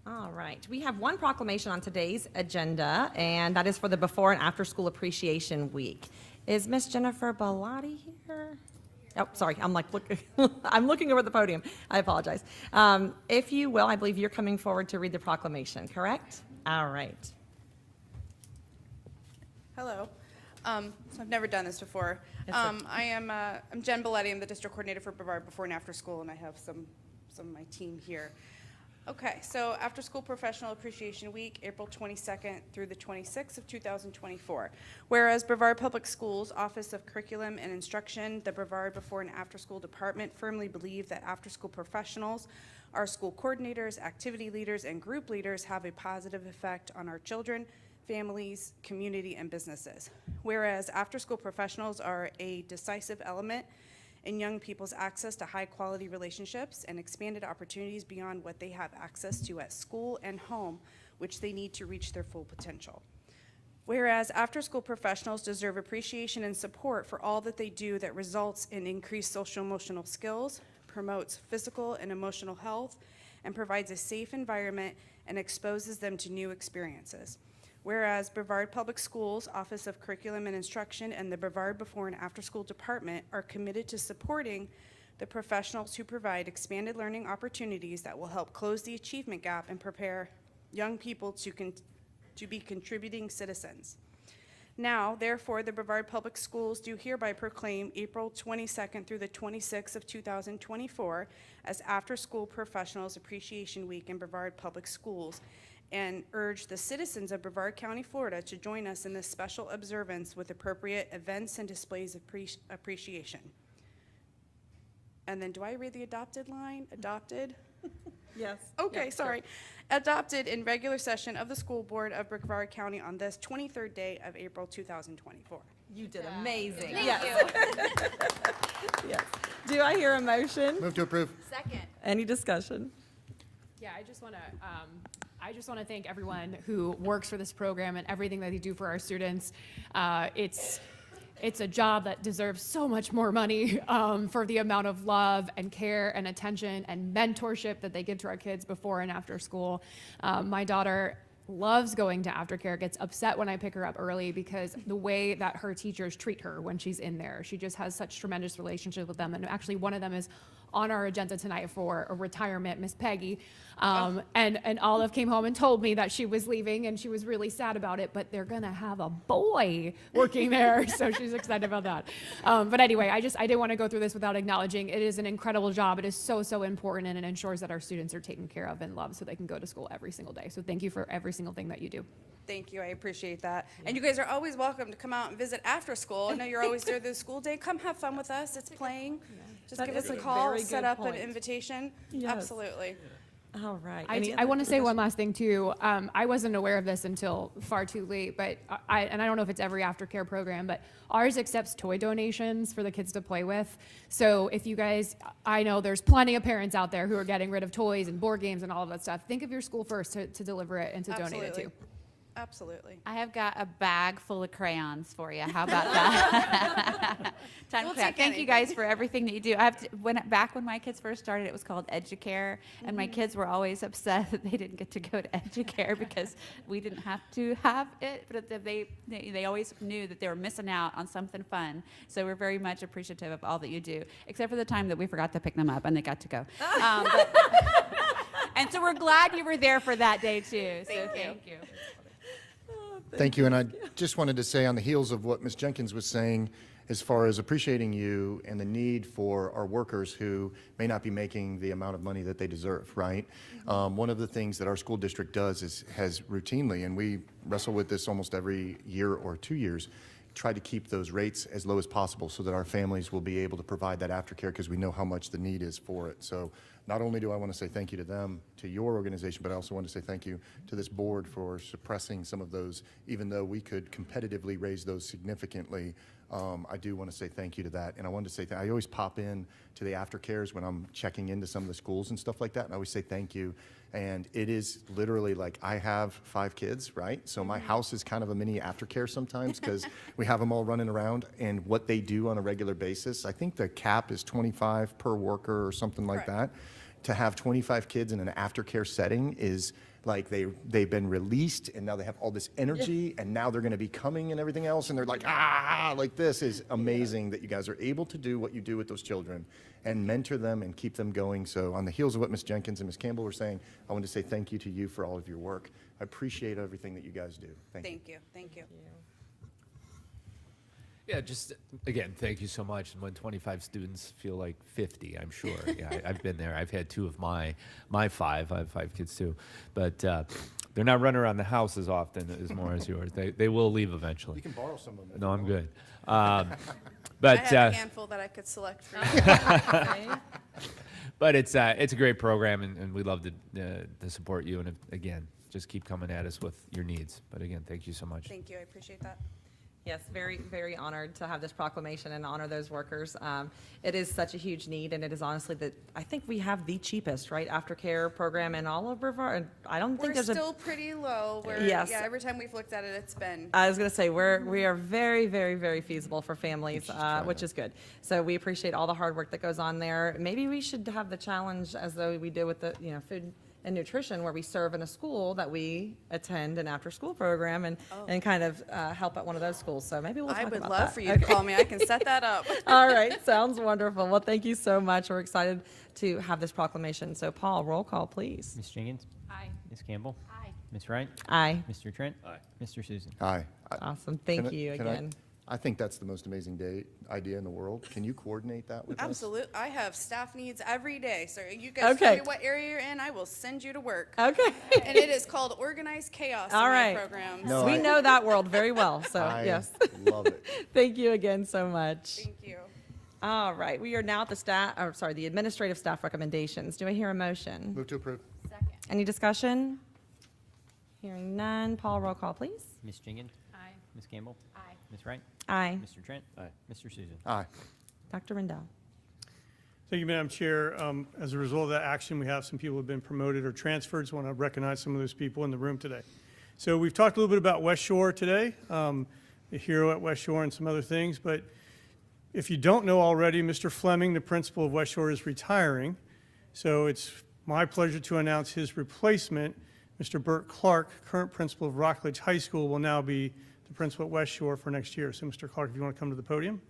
All right. We have one proclamation on today's agenda, and that is for the Before and After School Appreciation Week. Is Miss Jennifer Bellotti here? Oh, sorry. I'm looking over at the podium. I apologize. If you will, I believe you're coming forward to read the proclamation, correct? All right. Hello. So I've never done this before. I'm Jen Belletti. I'm the district coordinator for Brevard Before and After School, and I have some of my team here. Okay, so After School Professional Appreciation Week, April 22nd through the 26th of 2024. Whereas Brevard Public Schools Office of Curriculum and Instruction, the Brevard Before and After School Department firmly believe that after-school professionals, our school coordinators, activity leaders, and group leaders have a positive effect on our children, families, community, and businesses. Whereas after-school professionals are a decisive element in young people's access to high-quality relationships and expanded opportunities beyond what they have access to at school and home, which they need to reach their full potential. Whereas after-school professionals deserve appreciation and support for all that they do that results in increased social-emotional skills, promotes physical and emotional health, and provides a safe environment and exposes them to new experiences. Whereas Brevard Public Schools Office of Curriculum and Instruction and the Brevard Before and After School Department are committed to supporting the professionals who provide expanded learning opportunities that will help close the achievement gap and prepare young people to be contributing citizens. Now, therefore, the Brevard Public Schools do hereby proclaim April 22nd through the 26th of 2024 as After School Professionals Appreciation Week in Brevard Public Schools, and urge the citizens of Brevard County, Florida to join us in this special observance with appropriate events and displays of appreciation. And then do I read the adopted line? Adopted? Yes. Okay, Yep, sorry. Adopted in regular session of the School Board of Brevard County on this 23rd day of April 2024. You did amazing. Thank Yes. you. Yes. Do I hear a motion? Move to approve. Second. Any discussion? Yeah, I just want to thank everyone who works for this program and everything that they do for our students. it's a job that deserves so much more money for the amount of love and care and attention and mentorship that they give to our kids before and after school. My daughter loves going to aftercare, gets upset when I pick her up early because the way that her teachers treat her when she's in there. She just has such tremendous relationship with them. And actually one of them is on our agenda tonight for a retirement, Miss Peggy. And Olive came home and told me that she was leaving and she was really sad about it, but they're gonna have a boy working there, so she's excited about that. But anyway, I didn't want to go through this without acknowledging it is an incredible job. It is so, so important, and it ensures that our students are taken care of and loved so they can go to school every single day. So thank you for every single thing that you do. Thank you. I appreciate that. And you guys are always welcome to come out and visit after school. I know you're always there the school day. Come have fun with us. It's playing. Just That give is us a a call, very set good up an point. invitation. Yes. Absolutely. All right. I want to say one last thing too. I wasn't aware of this until far too late, but I don't know if it's every aftercare program, but ours accepts toy donations for the kids to play with. So if you guys, I know there's plenty of parents out there who are getting rid of toys and board games and all of that stuff. Think of your school first to deliver it and to donate it to. Absolutely. I have got a bag full of crayons for you. How about that? Time We'll to clap. take Thank you guys for everything that you do. Back when my kids first started, it was called Educare, and my kids were always upset that they didn't get to go to Educare because we didn't have to have it, but they always knew that they were missing out on something fun. So we're very much appreciative of all that you do, except for the time that we forgot to pick them up and they got to go. And so we're glad you were there for that day too. So thank you. Thank you, and I just wanted to say on the heels of what Ms. Jenkins was saying, as far as appreciating you and the need for our workers who may not be making the amount of money that they deserve, right? One of the things that our school district does has routinely, and we wrestle with this almost every year or 2 years, try to keep those rates as low as possible so that our families will be able to provide that aftercare because we know how much the need is for it. So not only do I want to say thank you to them, to your organization, but I also want to say thank you to this board for suppressing some of those, even though we could competitively raise those significantly. I do want to say thank you to that. And I wanted to say, I always pop in to the aftercares when I'm checking into some of the schools and stuff like that, and I always say thank you. And it is literally like, I have 5 kids, right? So my house is kind of a mini aftercare sometimes because we have them all running around, and what they do on a regular basis, I think the cap is 25 per worker or something like that. To have 25 kids in an aftercare setting is like they've been released, and now they have all this energy, and now they're going to be coming and everything else, and they're like, like this is amazing that you guys are able to do what you do with those children and mentor them and keep them going. So on the heels of what Ms. Jenkins and Ms. Campbell were saying, I want to say thank you to you for all of your work. I appreciate everything that you guys do. Thank you. Thank you. Thank you. Yeah, just again, thank you so much. And when 25 students feel like 50, I'm sure. Yeah, I've been there. I've had 2 of my 5. I have 5 kids too, but they're not running around the house as often as more as yours. They will leave eventually. You can borrow some of them. No, I'm good. I But have a handful that I could select for you. but it's a great program, and we love to support you. And again, just keep coming at us with your needs. But again, thank you so much. Thank you. I appreciate that. Yes, very, very honored to have this proclamation and honor those workers. It is such a huge need, and it is honestly I think we have the cheapest, right, aftercare program in all of Brevard. And I don't think We're there's still pretty low. Yes. Yeah, every time we've looked at it, it's been. I was going to say, we are very, very, very feasible for families, which is good. So we appreciate all the hard work that goes on there. Maybe we should have the challenge as though we did with the, food and nutrition, where we serve in a school that we attend an after-school program and kind of help at one of those schools. So maybe we'll talk about that. I would love for you to call me. I can set that up. All right, sounds wonderful. Well, thank you so much. We're excited to have this proclamation. So Paul, roll call, please. Ms. Jenkins? Aye. Ms. Campbell? Aye. Ms. Wright? Aye. Mr. Trent? Aye. Mr. Susan? Hi. Awesome. Thank you again. I think that's the most amazing idea in the world. Can you coordinate that with us? Absolutely. I have staff needs every day. So you guys Okay. tell me what area you're in, I will send you to work. Okay. And it is called Organized Chaos All in right. my program. No, We I- know that world very well, so I yes. love it. Thank you again so much. Thank you. All right, we are now at the administrative staff recommendations. Do I hear a motion? Move to approve. Any discussion? Hearing none. Paul, roll call, please. Ms. Jenkins? Aye. Ms. Campbell? Aye. Ms. Wright? Aye. Mr. Trent? Aye. Mr. Susan? Aye. Dr. Rendell. Thank you, Madam Chair. As a result of that action, we have some people who have been promoted or transferred, so I want to recognize some of those people in the room today. So we've talked a little bit about West Shore today. the hero at West Shore and some other things. But if you don't know already, Mr. Fleming, the principal of West Shore, is retiring. So it's my pleasure to announce his replacement. Mr. Burt Clark, current principal of Rockledge High School, will now be the principal at West Shore for next year. So Mr. Clark, if you want to come to the podium.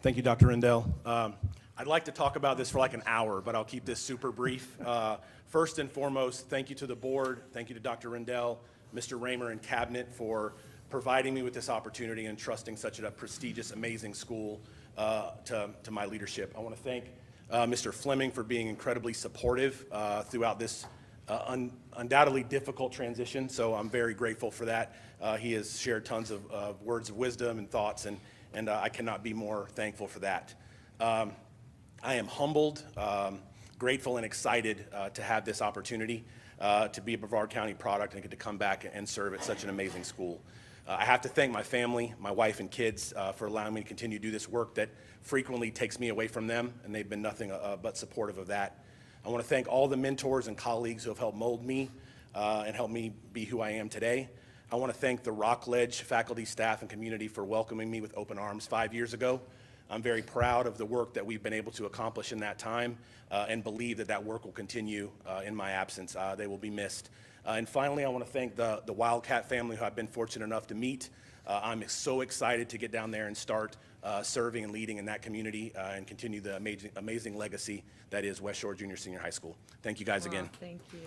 Thank you, Dr. Rendell. I'd like to talk about this for like an hour, but I'll keep this super brief. First and foremost, thank you to the board, thank you to Dr. Rendell, Mr. Raymer, and Cabinet for providing me with this opportunity and trusting such a prestigious, amazing school to my leadership. I want to thank Mr. Fleming for being incredibly supportive throughout this undoubtedly difficult transition, so I'm very grateful for that. He has shared tons of words of wisdom and thoughts, and I cannot be more thankful for that. I am humbled, grateful, and excited to have this opportunity to be a Brevard County product and get to come back and serve at such an amazing school. I have to thank my family, my wife and kids, for allowing me to continue to do this work that frequently takes me away from them, and they've been nothing but supportive of that. I want to thank all the mentors and colleagues who have helped mold me and help me be who I am today. I want to thank the Rockledge faculty, staff, and community for welcoming me with open arms 5 years ago. I'm very proud of the work that we've been able to accomplish in that time and believe that that work will continue in my absence. They will be missed. And finally, I want to thank the Wildcat family who I've been fortunate enough to meet. I'm so excited to get down there and start serving and leading in that community and continue the amazing legacy that is West Shore Junior Senior High School. Thank you guys again. Thank you.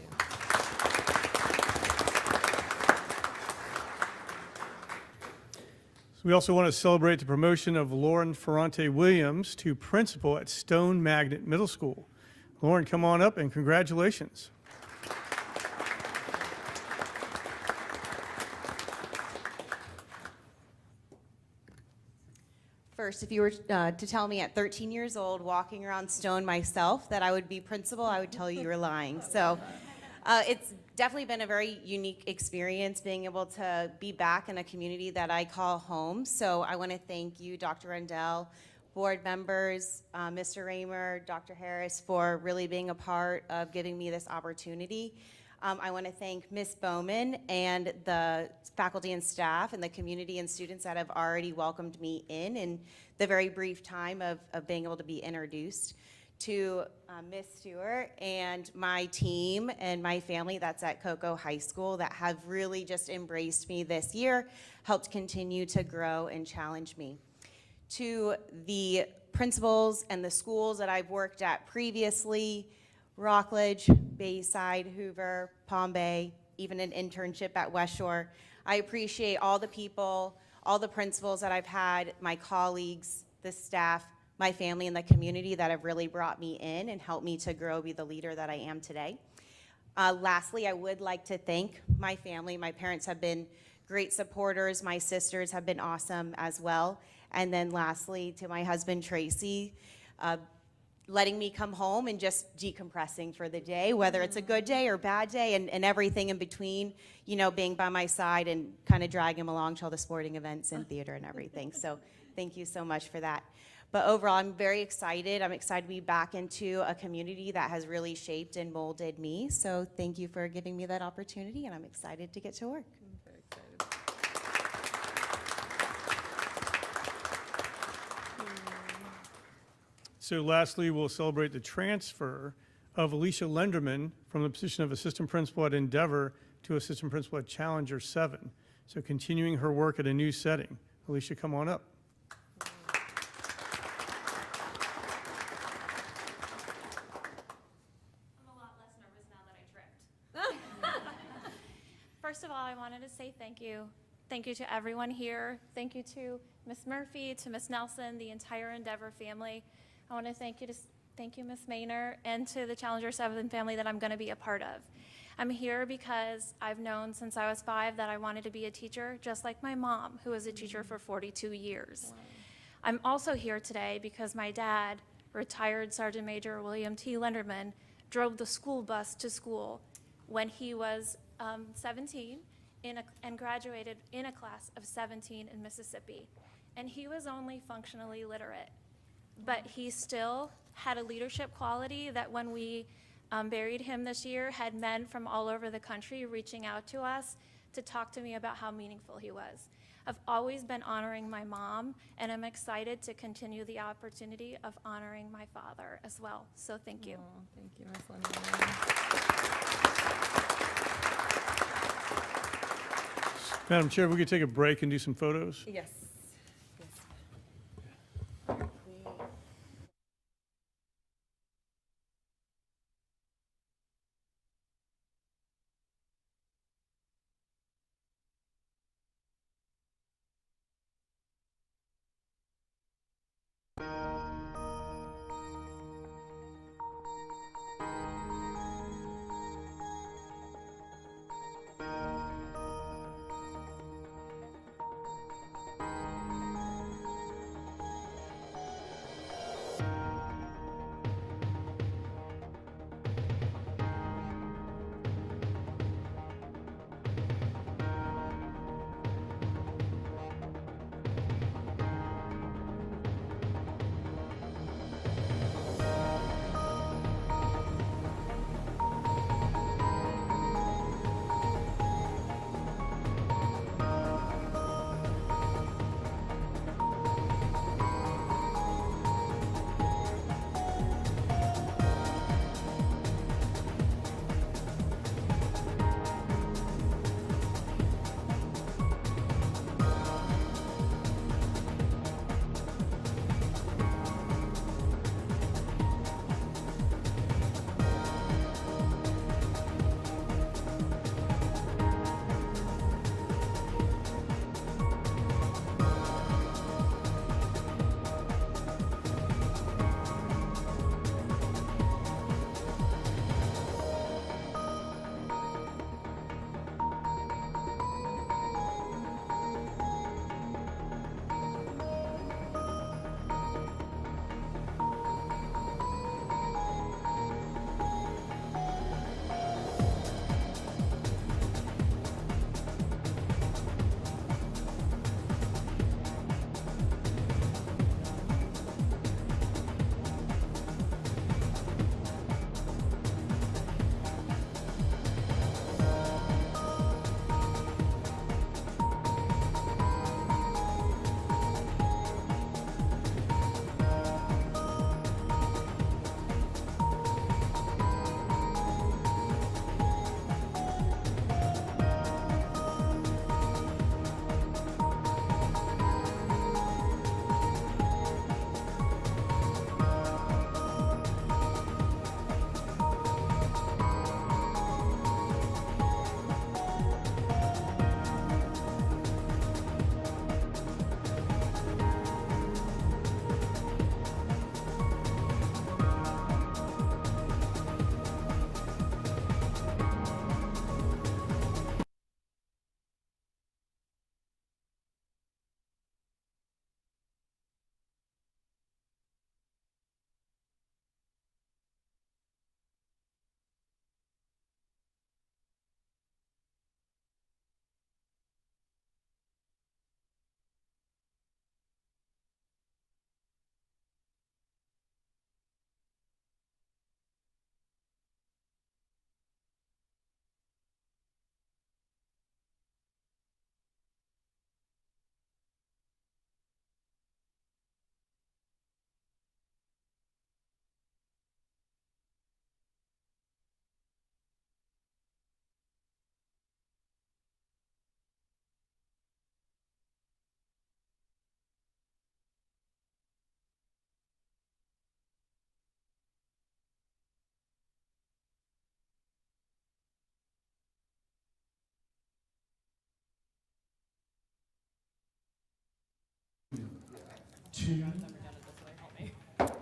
We also want to celebrate the promotion of Lauren Ferrante Williams to principal at Stone Magnet Middle School. Lauren, come on up and congratulations. First, if you were to tell me at 13 years old, walking around Stone myself, that I would be principal, I would tell you you're lying. So it's definitely been a very unique experience being able to be back in a community that I call home. So I want to thank you, Dr. Rendell, board members, Mr. Raymer, Dr. Harris, for really being a part of giving me this opportunity. I want to thank Ms. Bowman and the faculty and staff and the community and students that have already welcomed me in the very brief time of being able to be introduced. To Ms. Stewart and my team and my family that's at Cocoa High School that have really just embraced me this year, helped continue to grow and challenge me. To the principals and the schools that I've worked at previously, Rockledge, Bayside, Hoover, Palm Bay, even an internship at West Shore. I appreciate all the people, all the principals that I've had, my colleagues, the staff, my family, and the community that have really brought me in and helped me to grow, be the leader that I am today. Lastly, I would like to thank my family. My parents have been great supporters. My sisters have been awesome as well. And then lastly, to my husband, Tracy, letting me come home and just decompressing for the day, whether it's a good day or bad day and everything in between, you know, being by my side and kind of drag him along to all the sporting events and theater and everything. So thank you so much for that. But overall, I'm very excited. I'm excited to be back into a community that has really shaped and molded me. So thank you for giving me that opportunity, and I'm excited to get to work. I'm very excited. So lastly, we'll celebrate the transfer of Alicia Lenderman from the position of assistant principal at Endeavor to assistant principal at Challenger 7. So continuing her work at a new setting. Alicia, come on up. First of all, I wanted to say thank you. Thank you to everyone here. Thank you to Ms. Murphy, to Ms. Nelson, the entire Endeavor family. I want to thank you Ms. Maynor, and to the Challenger 7 family that I'm going to be a part of. I'm here because I've known since I was 5 that I wanted to be a teacher, just like my mom, who was a teacher for 42 years. Wow. I'm also here today because my dad, retired Sergeant Major William T. Lenderman, drove the school bus to school when he was 17 and graduated in a class of 17 in Mississippi. And he was only functionally literate, but he still had a leadership quality that when we buried him this year, had men from all over the country reaching out to us to talk to me about how meaningful he was. I've always been honoring my mom, and I'm excited to continue the opportunity of honoring my father as well. So thank you. Oh, thank you, Ms. Lennon. Madam Chair, if we could take a break and do some photos? Yes.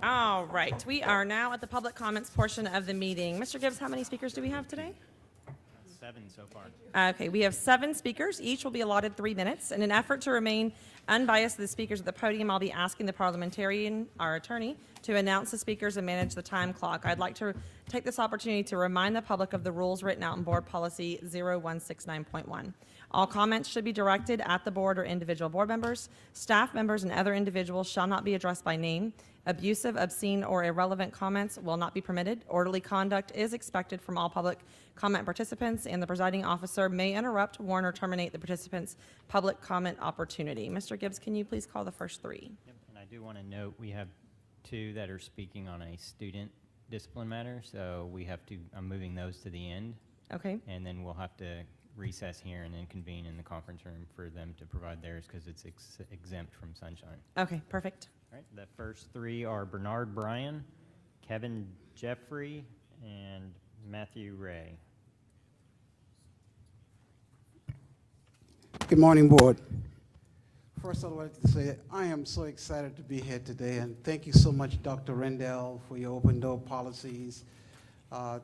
All right, we are now at the public comments portion of the meeting. Mr. Gibbs, how many speakers do we have today? 7 so far. Okay, we have 7 speakers. Each will be allotted 3 minutes. In an effort to remain unbiased to the speakers at the podium, I'll be asking the parliamentarian, our attorney, to announce the speakers and manage the time clock. I'd like to take this opportunity to remind the public of the rules written out in Board Policy 0169.1. All comments should be directed at the board or individual board members. Staff members and other individuals shall not be addressed by name. Abusive, obscene, or irrelevant comments will not be permitted. Orderly conduct is expected from all public comment participants, and the presiding officer may interrupt, warn, or terminate the participant's public comment opportunity. Mr. Gibbs, can you please call the first three? Yep, and I do want to note we have two that are speaking on a student discipline matter, so we have to, I'm moving those to the end. Okay. And then we'll have to recess here and then convene in the conference room for them to provide theirs because it's exempt from sunshine. Okay, perfect. All right, the first three are Bernard Bryan, Kevin Jeffrey, and Matthew Ray. Good morning, board. First, I'd like to say I am so excited to be here today, and thank you so much, Dr. Rendell, for your open door policies.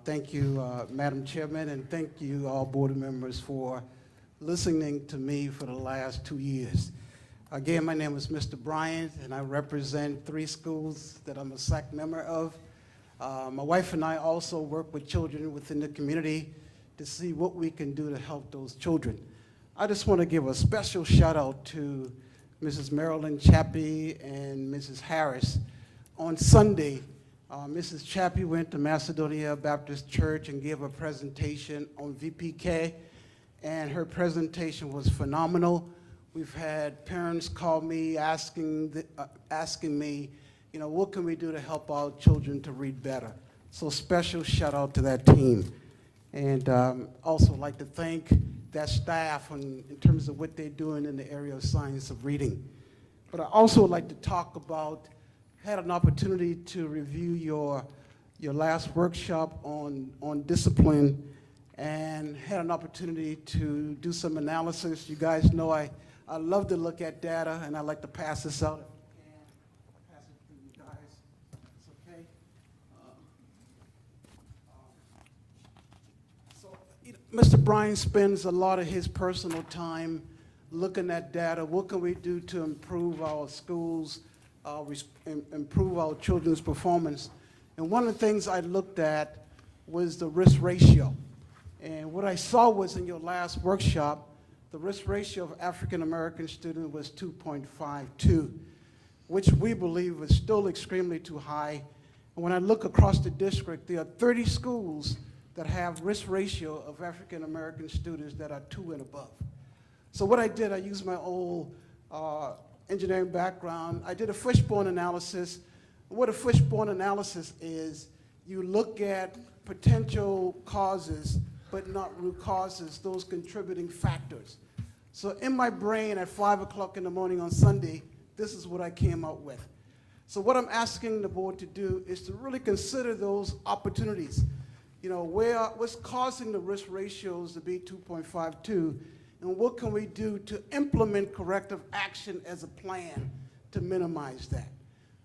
Thank you, Madam Chairman, and thank you, all board members, for listening to me for the last 2 years. Again, my name is Mr. Bryant, and I represent 3 schools that I'm a SAC member of. My wife and I also work with children within the community to see what we can do to help those children. I just want to give a special shout out to Mrs. Marilyn Chappie and Mrs. Harris. On Sunday, Mrs. Chappie went to Macedonia Baptist Church and gave a presentation on VPK, and her presentation was phenomenal. We've had parents call me asking me, you know, what can we do to help our children to read better? So special shout out to that team. And also like to thank that staff in terms of what they're doing in the area of science of reading. But I also would like to talk about, had an opportunity to review your last workshop on discipline, and had an opportunity to do some analysis. You guys know I love to look at data, and I like to pass this out if you can. Pass it to you guys. It's okay. Mr. Bryan spends a lot of his personal time looking at data. What can we do to improve our schools, improve our children's performance? And one of the things I looked at was the risk ratio. And what I saw was in your last workshop, the risk ratio of African American students was 2.52, which we believe is still extremely too high. And when I look across the district, there are 30 schools that have risk ratio of African American students that are 2 and above. So what I did, I used my old engineering background. I did a fishbone analysis. What a fishbone analysis is, you look at potential causes, but not root causes, those contributing factors. So in my brain at 5 o'clock in the morning on Sunday, this is what I came up with. So what I'm asking the board to do is to really consider those opportunities. You know, what's causing the risk ratios to be 2.52, and what can we do to implement corrective action as a plan to minimize that?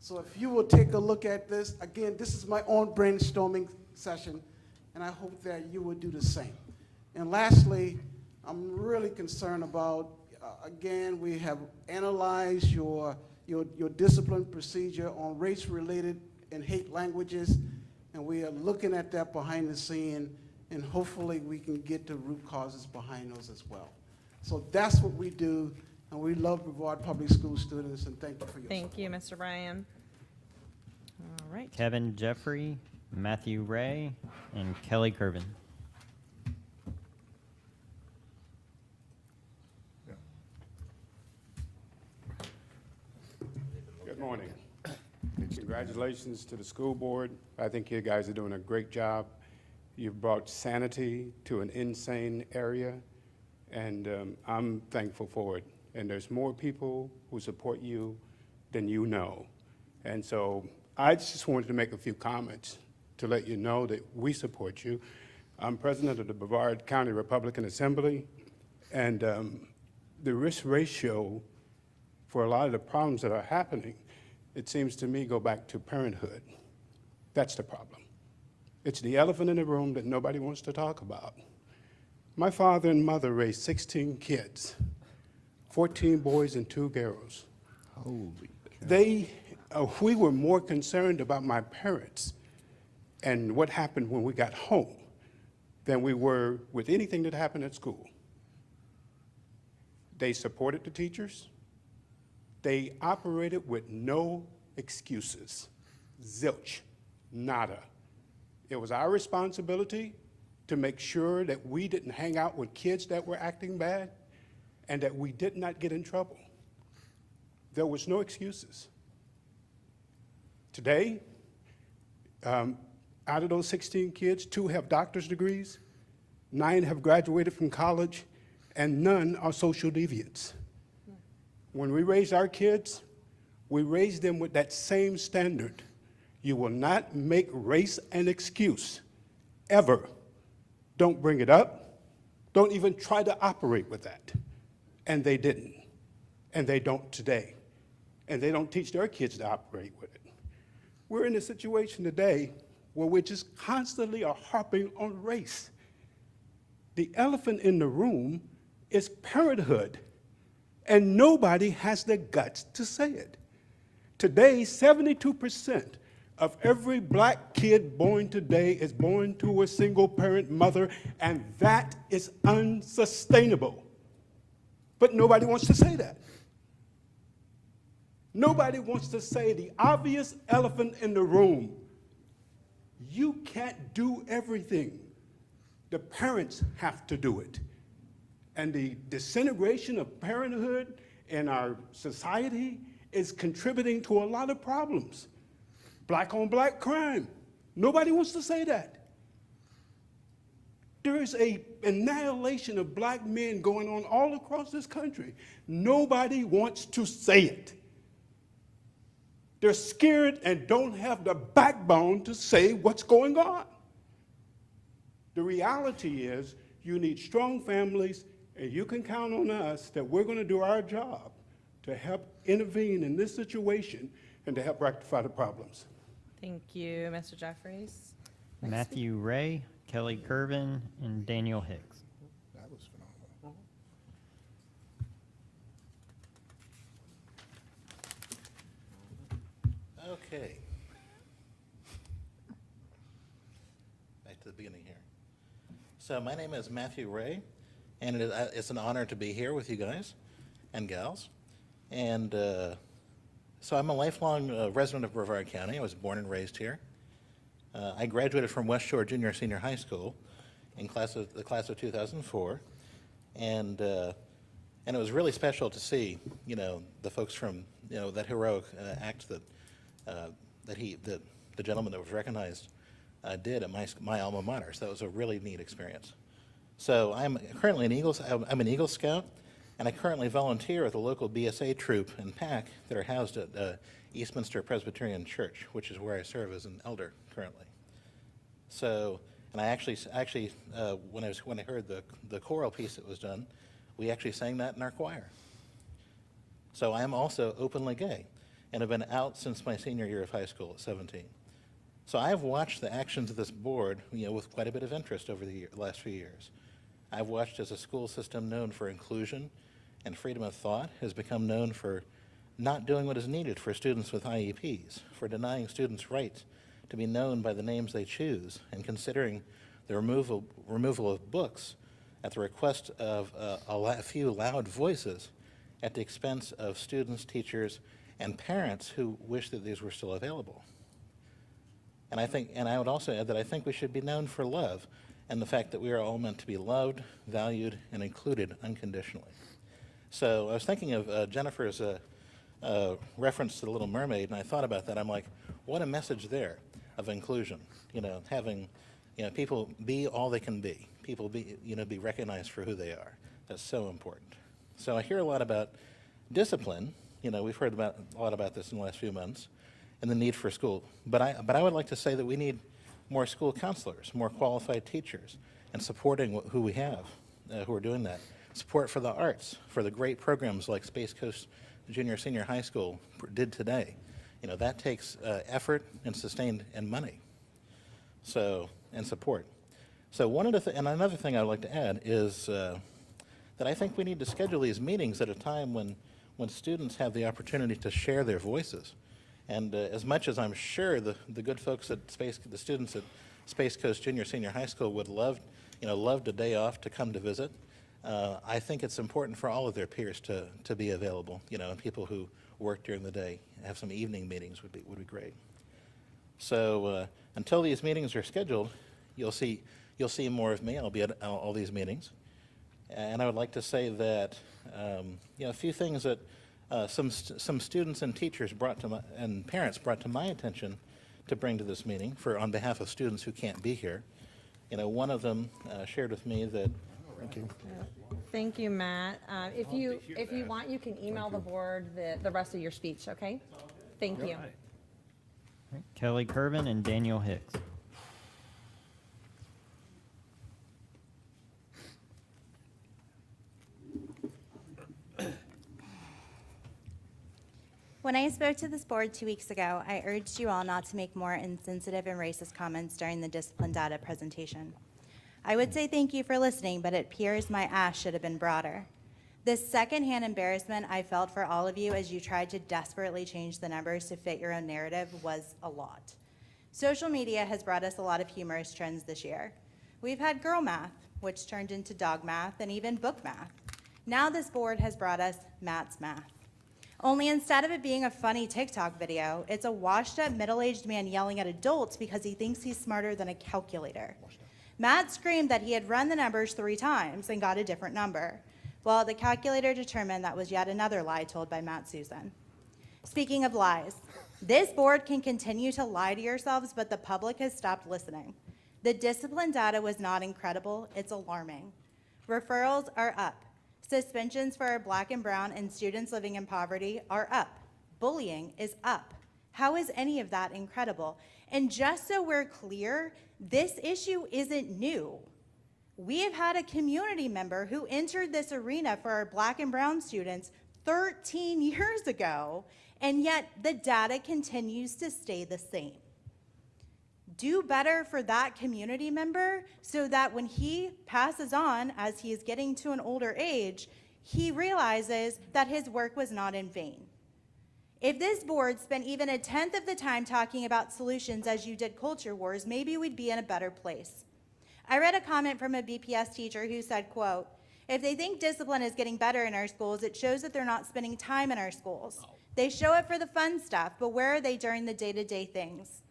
So if you will take a look at this, again, this is my own brainstorming session, and I hope that you will do the same. And lastly, I'm really concerned about, again, we have analyzed your discipline procedure on race-related and hate languages, and we are looking at that behind the scene, and hopefully we can get the root causes behind those as well. So that's what we do, and we love Brevard Public School students, and thank you for your support. Thank you, Mr. Bryan. All right. Kevin Jeffrey, Matthew Ray, and Kelly Curvin. Good morning. Congratulations to the school board. I think you guys are doing a great job. You've brought sanity to an insane area, and I'm thankful for it. And there's more people who support you than you know. And so I just wanted to make a few comments to let you know that we support you. I'm president of the Brevard County Republican Assembly, and the risk ratio for a lot of the problems that are happening, it seems to me, go back to parenthood. That's the problem. It's the elephant in the room that nobody wants to talk about. My father and mother raised 16 kids, 14 boys and 2 girls. Holy cow. We were more concerned about my parents and what happened when we got home than we were with anything that happened at school. They supported the teachers. They operated with no excuses. Zilch. Nada. It was our responsibility to make sure that we didn't hang out with kids that were acting bad and that we did not get in trouble. There was no excuses. Today, out of those 16 kids, 2 have doctor's degrees, 9 have graduated from college, and none are social deviants. When we raise our kids, we raise them with that same standard. You will not make race an excuse, ever. Don't bring it up. Don't even try to operate with that. And they didn't. And they don't today. And they don't teach their kids to operate with it. We're in a situation today where we're just constantly are harping on race. The elephant in the room is parenthood, and nobody has the guts to say it. Today, 72% of every black kid born today is born to a single-parent mother, and that is unsustainable. But nobody wants to say that. Nobody wants to say the obvious elephant in the room. You can't do everything. The parents have to do it. And the disintegration of parenthood in our society is contributing to a lot of problems. Black on black crime. Nobody wants to say that. There is an annihilation of black men going on all across this country. Nobody wants to say it. They're scared and don't have the backbone to say what's going on. The reality is you need strong families, and you can count on us that we're going to do our job to help intervene in this situation and to help rectify the problems. Thank you, Mr. Jeffries. Matthew Ray, Kelly Curvin, and Daniel Hicks. That was phenomenal. Okay. Back to the beginning here. So my name is Matthew Ray, and it's an honor to be here with you guys and gals. And so I'm a lifelong resident of Brevard County. I was born and raised here. I graduated from West Shore Junior Senior High School in the class of 2004, and it was really special to see, the folks from, that heroic act that the gentleman that was recognized did at my alma mater. So that was a really neat experience. So I'm currently I'm an Eagle Scout, and I currently volunteer at the local BSA troop and PAC that are housed at Eastminster Presbyterian Church, which is where I serve as an elder currently. So, and I actually, when I heard the choral piece that was done, we actually sang that in our choir. So I am also openly gay, and have been out since my senior year of high school at 17. So I have watched the actions of this board, with quite a bit of interest over the last few years. I've watched as a school system known for inclusion and freedom of thought has become known for not doing what is needed for students with IEPs, for denying students' rights to be known by the names they choose, and considering the removal of books at the request of a few loud voices at the expense of students, teachers, and parents who wish that these were still available. And I would also add that I think we should be known for love and the fact that we are all meant to be loved, valued, and included unconditionally. So I was thinking of Jennifer's reference to The Little Mermaid, and I thought about that. I'm like, what a message there of inclusion, having, people be all they can be. People be recognized for who they are. That's so important. So I hear a lot about discipline. We've heard a lot about this in the last few months, and the need for school. But I would like to say that we need more school counselors, more qualified teachers, and supporting who we have who are doing that. Support for the arts, for the great programs like Space Coast Junior Senior High School did today. That takes effort and sustained and money. So, and support. So and another thing I'd like to add is that I think we need to schedule these meetings at a time when students have the opportunity to share their voices. And as much as I'm sure the good folks at the students at Space Coast Junior Senior High School would love a day off to come to visit, I think it's important for all of their peers to be available, and people who work during the day, have some evening meetings would be great. So until these meetings are scheduled, you'll see more of me. I'll be at all these meetings. And I would like to say that, a few things that some students and teachers and parents brought to my attention to bring to this meeting on behalf of students who can't be here. One of them shared with me that. Thank you. Thank you, Matt. If you want, you can email the board the rest of your speech, okay? Thank you. Right, Kelly Curvin and Daniel Hicks. When I spoke to this board 2 weeks ago, I urged you all not to make more insensitive and racist comments during the discipline data presentation. I would say thank you for listening, but it appears my ask should have been broader. This secondhand embarrassment I felt for all of you as you tried to desperately change the numbers to fit your own narrative was a lot. Social media has brought us a lot of humorous trends this year. We've had girl math, which turned into dog math, and even book math. Now this board has brought us Matt's math. Only instead of it being a funny TikTok video, it's a washed-up middle-aged man yelling at adults because he thinks he's smarter than a calculator. Matt screamed that he had run the numbers 3 times and got a different number, while the calculator determined that was yet another lie told by Matt Susan. Speaking of lies, this board can continue to lie to yourselves, but the public has stopped listening. The discipline data was not incredible, it's alarming. Referrals are up. Suspensions for our Black and brown and students living in poverty are up. Bullying is up. How is any of that incredible? And just so we're clear, this issue isn't new. We have had a community member who entered this arena for our Black and brown students 13 years ago, and yet the data continues to stay the same. Do better for that community member so that when he passes on, as he is getting to an older age, he realizes that his work was not in vain. If this board spent even 1/10 of the time talking about solutions as you did culture wars, maybe we'd be in a better place. I read a comment from a BPS teacher who said, quote, "If they think discipline is getting better in our schools, it shows that they're not spending time in our schools. They show up for the fun stuff, but where are they during the day-to-day things?"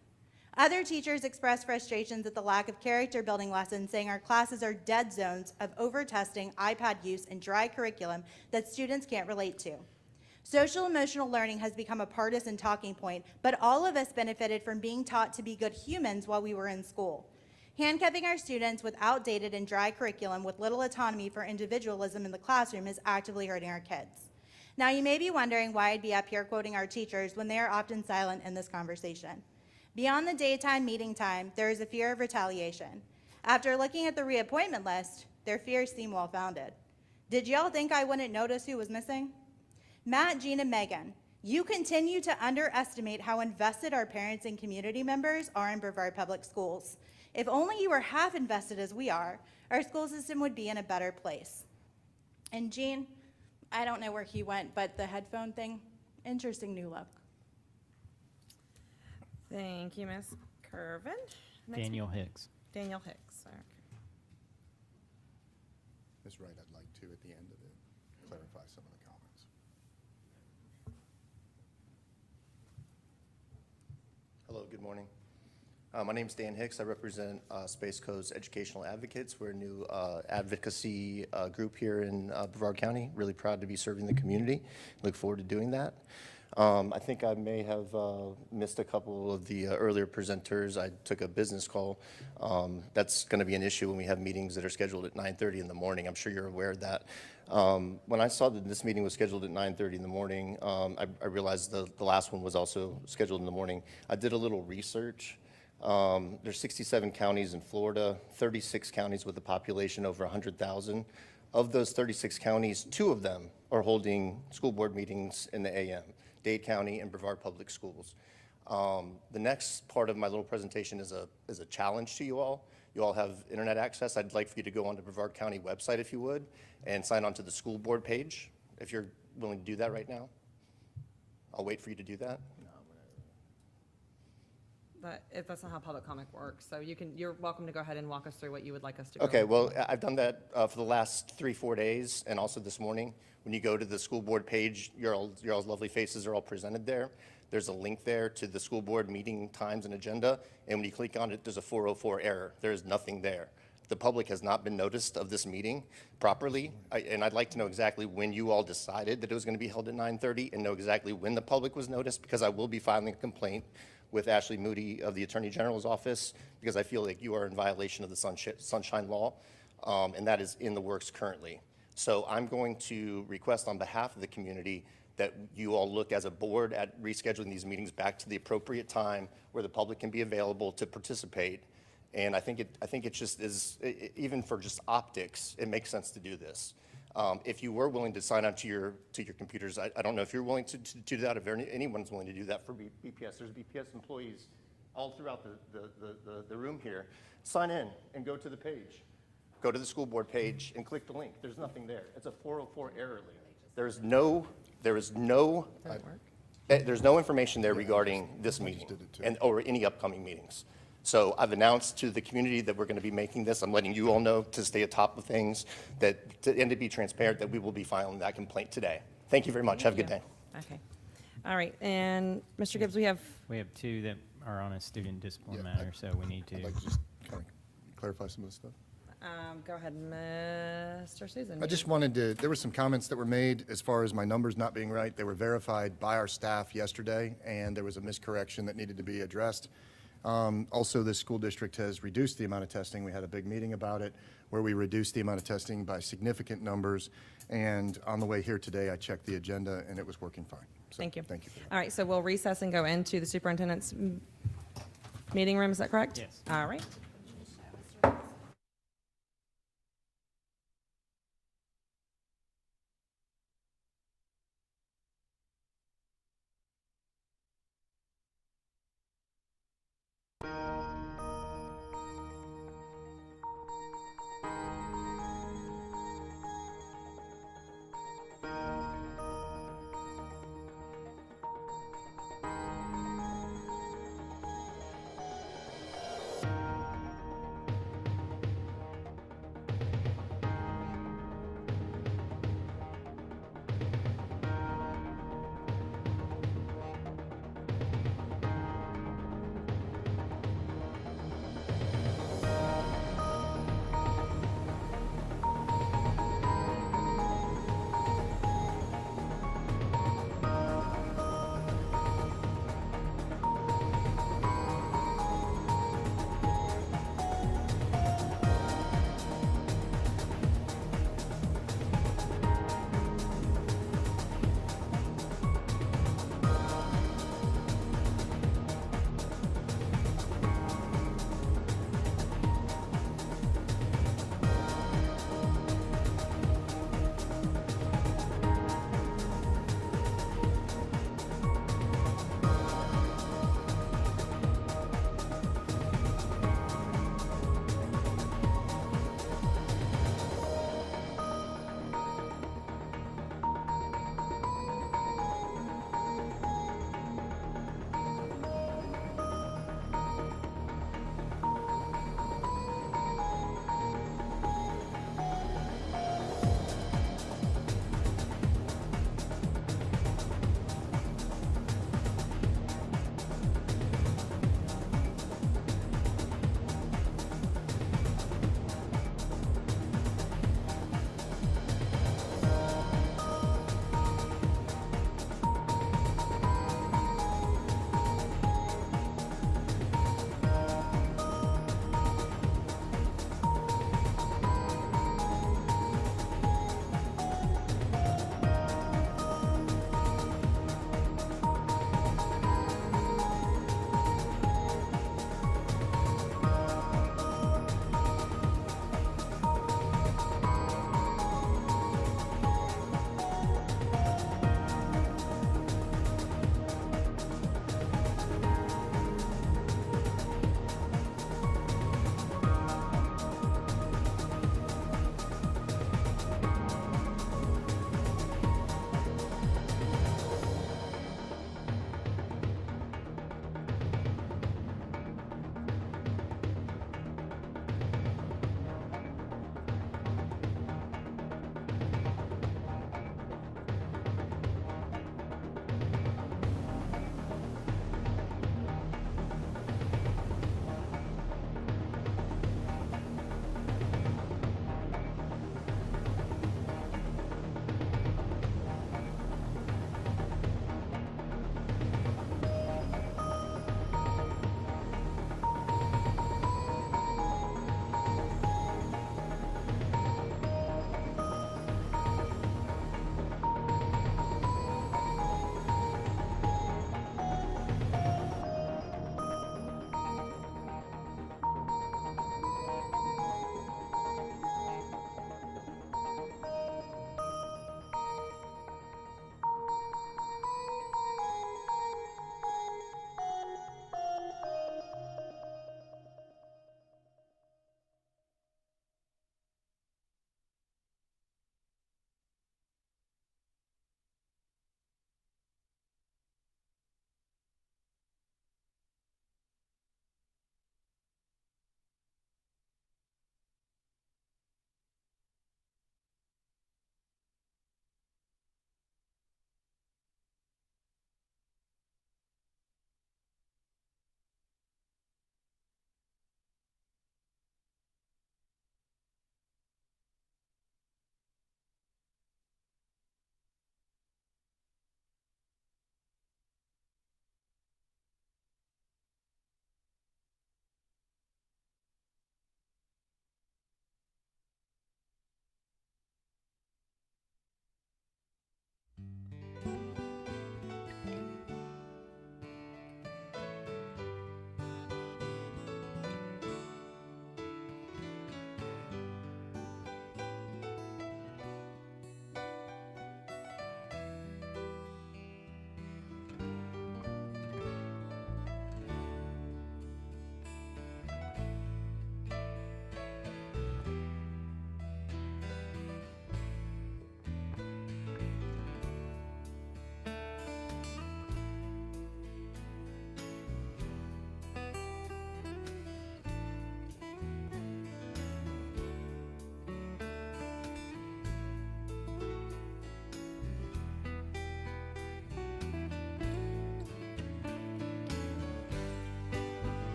Other teachers expressed frustrations at the lack of character building lessons, saying our classes are dead zones of over-testing, iPad use, and dry curriculum that students can't relate to. Social emotional learning has become a partisan talking point, but all of us benefited from being taught to be good humans while we were in school. Handcuffing our students with outdated and dry curriculum with little autonomy for individualism in the classroom is actively hurting our kids. Now, you may be wondering why I'd be up here quoting our teachers when they are often silent in this conversation. Beyond the daytime meeting time, there is a fear of retaliation. After looking at the reappointment list, their fears seem well-founded. Did y'all think I wouldn't notice who was missing? Matt, Jean, and Megan, you continue to underestimate how invested our parents and community members are in Brevard Public Schools. If only you were half invested as we are, our school system would be in a better place. And Jean, I don't know where he went, but the headphone thing, interesting new look. Thank you, Ms. Curvin. Daniel Hicks. Daniel Hicks. Okay. Ms. Wright, I'd like to, at the end of it, clarify some of the comments. Hello, good morning. My name's Dan Hicks. I represent Space Coast Educational Advocates. We're a new advocacy group here in Brevard County. Really proud to be serving the community. Look forward to doing that. I think I may have missed a couple of the earlier presenters. I took a business call. That's going to be an issue when we have meetings that are scheduled at 9:30 in the morning. I'm sure you're aware of that. When I saw that this meeting was scheduled at 9:30 in the morning, I realized the last one was also scheduled in the morning. I did a little research. There's 67 counties in Florida, 36 counties with a population over 100,000. Of those 36 counties, 2 of them are holding school board meetings in the AM. Dade County and Brevard Public Schools. The next part of my little presentation is a challenge to you all. You all have internet access. I'd like for you to go on the Brevard County website, if you would, and sign on to the school board page, if you're willing to do that right now. I'll wait for you to do that. That's not how public comment works. So you're welcome to go ahead and walk us through what you would like us to go Okay, over. well, I've done that for the last 3-4 days, and also this morning. When you go to the school board page, your all's lovely faces are all presented there. There's a link there to the school board meeting times and agenda, and when you click on it, there's a 404 error. There is nothing there. The public has not been noticed of this meeting properly, and I'd like to know exactly when you all decided that it was going to be held at 9:30, and know exactly when the public was noticed, because I will be filing a complaint with Ashley Moody of the Attorney General's office, because I feel like you are in violation of the Sunshine Law, and that is in the works currently. So I'm going to request on behalf of the community that you all look as a board at rescheduling these meetings back to the appropriate time where the public can be available to participate. And I think it just is, even for just optics, it makes sense to do this. If you were willing to sign on to your computers, I don't know if you're willing to do that, if anyone's willing to do that for BPS. There's BPS employees all throughout the room here. Sign in and go to the page. Go to the school board page and click the link. There's nothing there. It's a 404 error link. There's no information there regarding this meeting or any upcoming meetings. So I've announced to the community that we're going to be making this. I'm letting you all know to stay atop of things, and to be transparent, that we will be filing that complaint today. Thank you very much. Have a good day. Okay. All right. And Mr. Gibbs, we have 2 that are on a student discipline matter, so we need to. I'd like to just kind of clarify some of this stuff. go ahead, Mr. Susan. I just wanted to, there were some comments that were made as far as my numbers not being right. They were verified by our staff yesterday, and there was a miscorrection that needed to be addressed. Also, this school district has reduced the amount of testing. We had a big meeting about it where we reduced the amount of testing by significant numbers. And on the way here today, I checked the agenda, and it was working fine. So, Thank you. Thank you for that. All right, so we'll recess and go into the superintendent's meeting room. Is that correct? Yes. All right.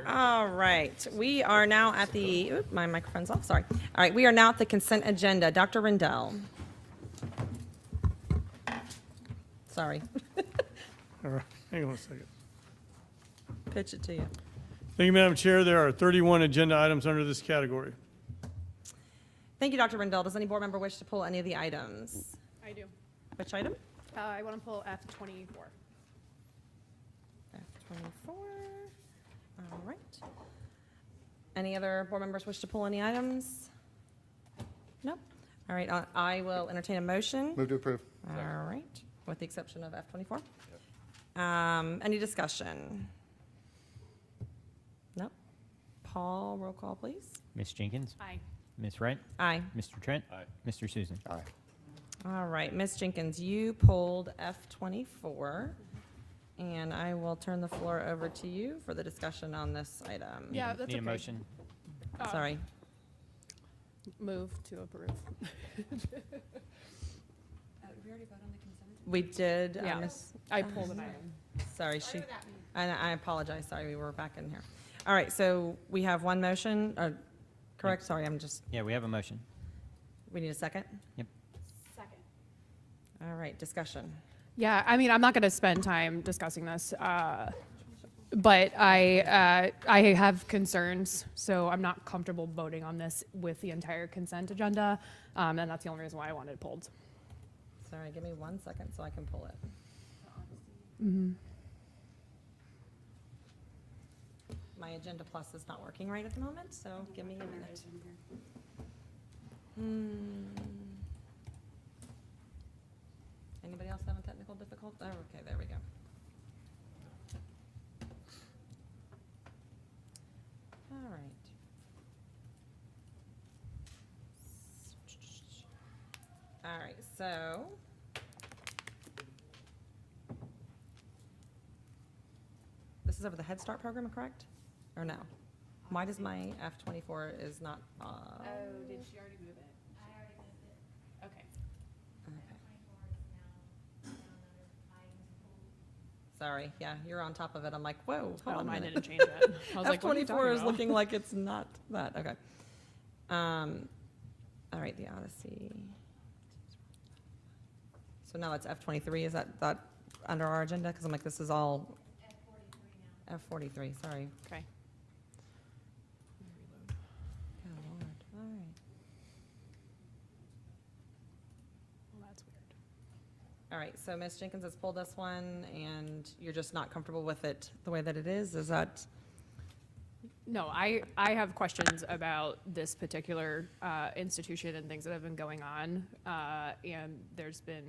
All right, we are now at the, oop, my microphone's off, sorry. All right, we are now at the consent agenda. Dr. Rendell. Sorry. All right, hang on a second. Pitch it to you. Thank you, Madam Chair. There are 31 agenda items under this category. Thank you, Dr. Rendell. Does any board member wish to pull any of the items? I do. Which item? I want to pull F24. F24. All right. Any other board members wish to pull any items? Nope. All right, I will entertain a motion. Move to approve. All right, with the exception of F24. Any discussion? Nope. Paul, roll call, please. Ms. Jenkins? Aye. Ms. Wright? Aye. Mr. Trent? Aye. Mr. Susan? Aye. All right, Ms. Jenkins, you pulled F24, and I will turn the floor over to you for the discussion on this item. Yeah, that's Need a okay. motion? Sorry. Move to approve. We did. Yeah, Miss- I pulled an item. Sorry, and I apologize. Sorry, we were back in here. All right, so we have one motion, correct? Sorry, I'm just, Yeah, we have a motion. we need a second? Yep. Second. All right, discussion. Yeah, I mean, I'm not going to spend time discussing this, but I have concerns, so I'm not comfortable voting on this with the entire consent agenda, and that's the only reason why I wanted it pulled. Sorry, give me 1 second so I can pull it. Mm-hmm. My Agenda Plus is not working right at the moment, so give me a minute. Anybody else having technical difficulty? Oh, okay, there we go. All right. All right, so. This is over the Head Start program, correct? Or no? Why does my F24 is not, did she already move it? I already moved it. Okay. Sorry, yeah, you're on top of it. I'm like, whoa, hold Oh, on a mine minute. didn't change it. I was like, what are you F24 talking is about? looking like it's not that, okay. All right, the Odyssey. So now it's F23, is that under our agenda? Because I'm like, this is all. F43, sorry. Okay. Good Lord, all right. Well, that's weird. All right, so Ms. Jenkins has pulled this one, and you're just not comfortable with it the way that it is? Is that? No, I have questions about this particular institution and things that have been going on, and there's been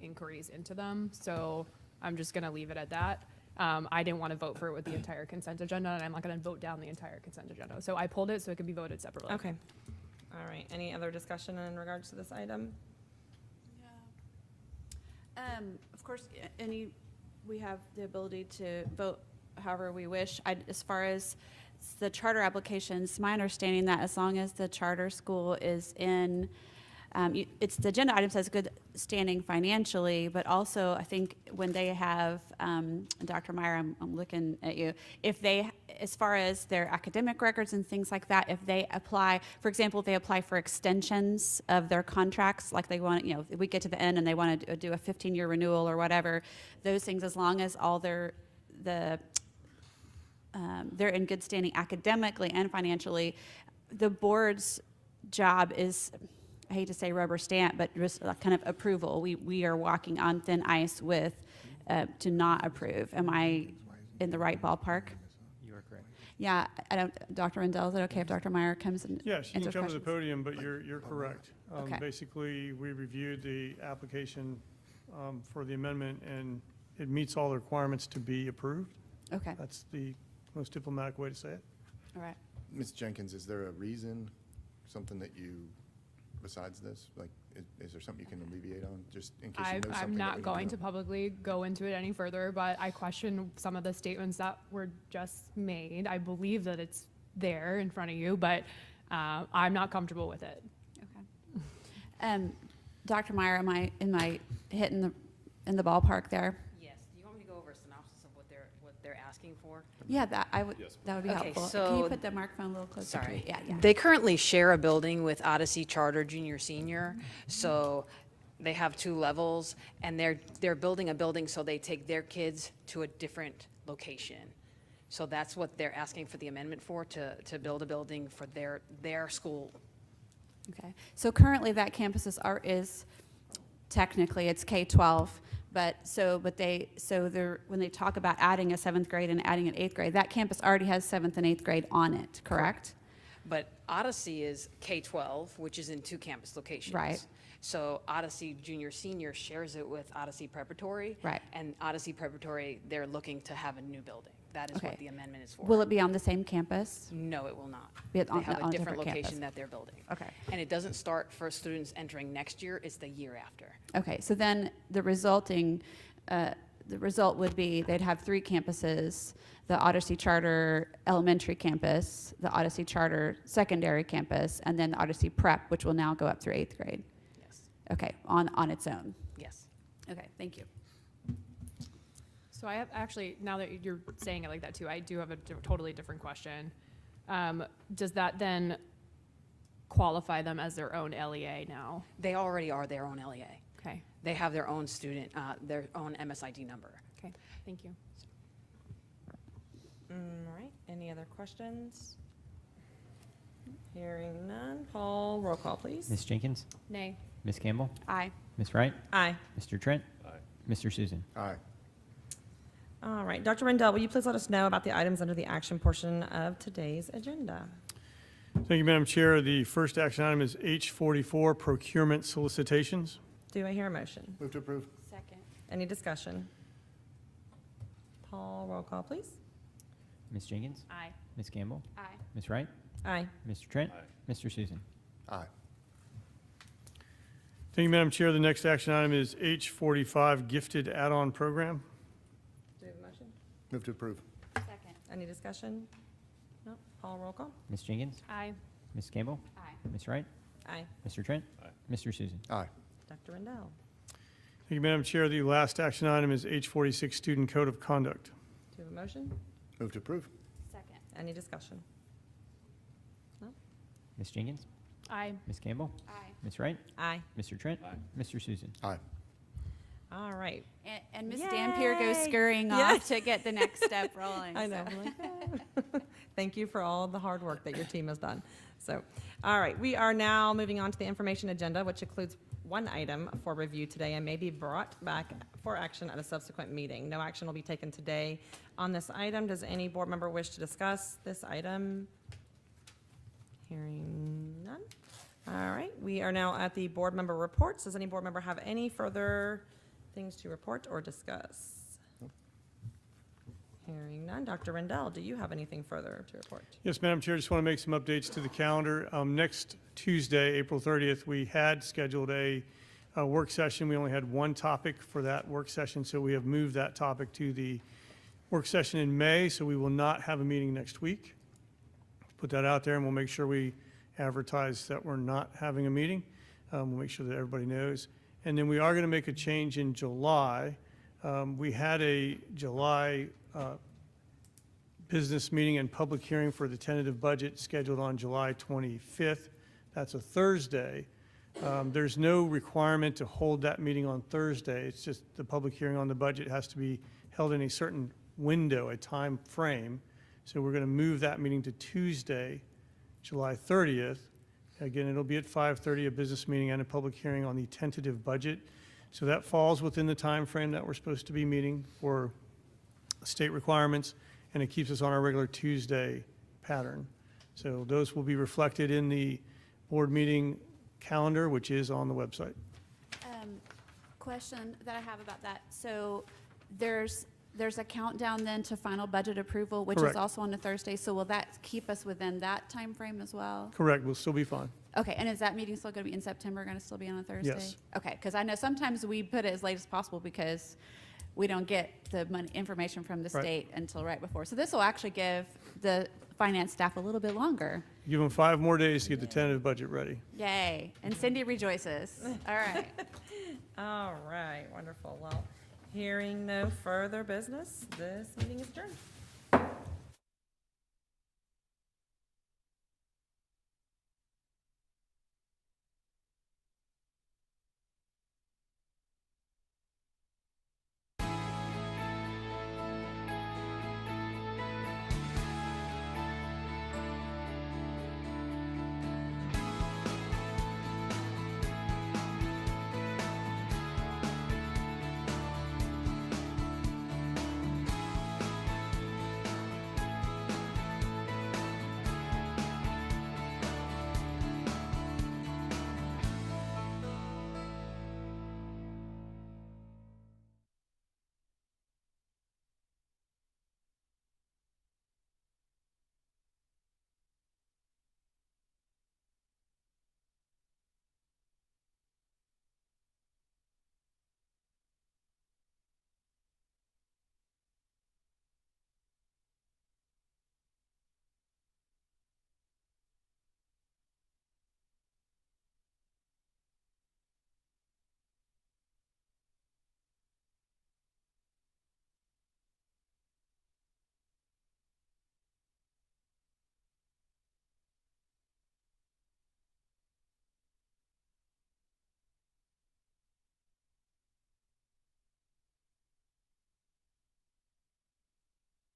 inquiries into them, so I'm just going to leave it at that. I didn't want to vote for it with the entire consent agenda, and I'm not going to vote down the entire consent agenda. So I pulled it so it could be voted separately. Okay. All right, any other discussion in regards to this item? Of course, we have the ability to vote however we wish. As far as the charter applications, my understanding that as long as the charter school is in, it's the agenda item says good standing financially, but also I think when they have, Dr. Meyer, I'm looking at you, if they, as far as their academic records and things like that, if they apply, for example, if they apply for extensions of their contracts, like they want, if we get to the end and they want to do a 15-year renewal or whatever, those things, as long as all they're in good standing academically and financially, the board's job is, I hate to say rubber stamp, but just kind of approval. We are walking on thin ice with to not approve. Am I in the right ballpark? You are correct. Yeah, Dr. Rendell, is it okay if Dr. Meyer comes and Yes, you can answers come to the questions? podium, but you're correct. Okay. Basically, we reviewed the application for the amendment, and it meets all the requirements to be approved. Okay, That's the most diplomatic way to say it. all right. Ms. Jenkins, is there a reason, something that you, besides this, like, is there something you can alleviate on, just in case you know something? I'm that we not don't going know? to publicly go into it any further, but I question some of the statements that were just made. I believe that it's there in front of you, but I'm not comfortable with it. Okay. Dr. Meyer, am I hitting in the ballpark there? Yes. Do you want me to go over a synopsis of what they're asking asking for? Yeah, that would be Okay, helpful. so- Can you put the microphone a little closer to Sorry. you? Yeah. They currently share a building with Odyssey Charter Junior Senior, so they have 2 levels, and they're building a building so they take their kids to a different location. So that's what they're asking for the amendment for, to build a building for their school. Okay. So currently that campus is technically it's K-12, but when they talk about adding a 7th grade and adding an 8th grade, that campus already has 7th and 8th grade on it, correct? But Odyssey is K-12, which is in 2 campus locations. Right. So Odyssey Junior Senior shares it with Odyssey Preparatory. Right. And Odyssey Preparatory, they're looking to have a new building. That is Okay. what the amendment is for. Will it be on the same campus? No, it will not. Be it They on- have on a a different different campus. location that they're building. Okay. And it doesn't start for students entering next year, it's the year after. Okay, so then the result would be they'd have 3 campuses: the Odyssey Charter Elementary Campus, the Odyssey Charter Secondary Campus, and then the Odyssey Prep, which will now go up through 8th grade. Yes. Okay, on its own. Yes. Okay, thank you. So I have actually, now that you're saying it like that too, I do have a totally different question. Does that then qualify them as their own LEA now? They already are their own LEA. Okay. They have their own student, their own MSID number. Okay, thank you. All right, any other questions? Hearing none. Paul, roll call, please. Ms. Jenkins? Nay. Ms. Campbell? Aye. Ms. Wright? Aye. Mr. Trent? Aye. Mr. Susan? Aye. All right, Dr. Rendell, will you please let us know about the items under the action portion of today's agenda? Thank you, Madam Chair. The first action item is H44, procurement solicitations. Do I hear a motion? Move to approve. Second. Any discussion? Paul, roll call, please. Ms. Jenkins? Aye. Ms. Campbell? Aye. Ms. Wright? Aye. Mr. Trent? Mr. Susan? Aye. Thank you, Madam Chair. The next action item is H45, gifted add-on program. Do we have a motion? Move to approve. Second. Any discussion? No. Paul, roll call. Ms. Jenkins? Aye. Ms. Campbell? Aye. Ms. Wright? Aye. Mr. Trent? Mr. Susan? Aye. Dr. Rendell. Thank you, Madam Chair. The last action item is H46, student code of conduct. Do we have a motion? Move to approve. Second. Any discussion? No? Ms. Jenkins? Aye. Ms. Campbell? Aye. Ms. Wright? Aye. Mr. Trent? Mr. Susan? Aye. All right. And Ms. Dampier goes Yay! scurrying Yes. off to get the next step rolling. I know. so. I'm like, "Ah." Thank you for all the hard work that your team has done. So, all right, we are now moving on to the information agenda, which includes one item for review today and may be brought back for action at a subsequent meeting. No action will be taken today on this item. Does any board member wish to discuss this item? Hearing none. All right, we are now at the board member reports. Does any board member have any further things to report or discuss? Hearing none. Dr. Rendell, do you have anything further to report? Yes, Madam Chair, just want to make some updates to the calendar. Next Tuesday, April 30th, we had scheduled a work session. We only had one topic for that work session, so we have moved that topic to the work session in May, so we will not have a meeting next week. Put that out there, and we'll make sure we advertise that we're not having a meeting. We'll make sure that everybody knows. And then we are going to make a change in July. We had a July business meeting and public hearing for the tentative budget scheduled on July 25th. That's a Thursday. There's no requirement to hold that meeting on Thursday. It's just the public hearing on the budget has to be held in a certain window, a time frame. So we're going to move that meeting to Tuesday, July 30th. Again, it'll be at 5:30, a business meeting and a public hearing on the tentative budget. So that falls within the time frame that we're supposed to be meeting for state requirements, and it keeps us on our regular Tuesday pattern. So those will be reflected in the board meeting calendar, which is on the website. Question that I have about that. So there's a countdown then to final budget approval, which Correct. is also on a Thursday. So will that keep us within that time frame as well? Correct, we'll still be fine. Okay, and is that meeting still going to be in September, going to still be on a Thursday? Yes. Okay, because I know sometimes we put it as late as possible because we don't get the information from the Right. state until right before. So this will actually give the finance staff a little bit longer. Give them 5 more days to get the tentative budget ready. Yay, and Cindy rejoices. All right. All right, wonderful. Well, hearing no further business, this meeting is adjourned.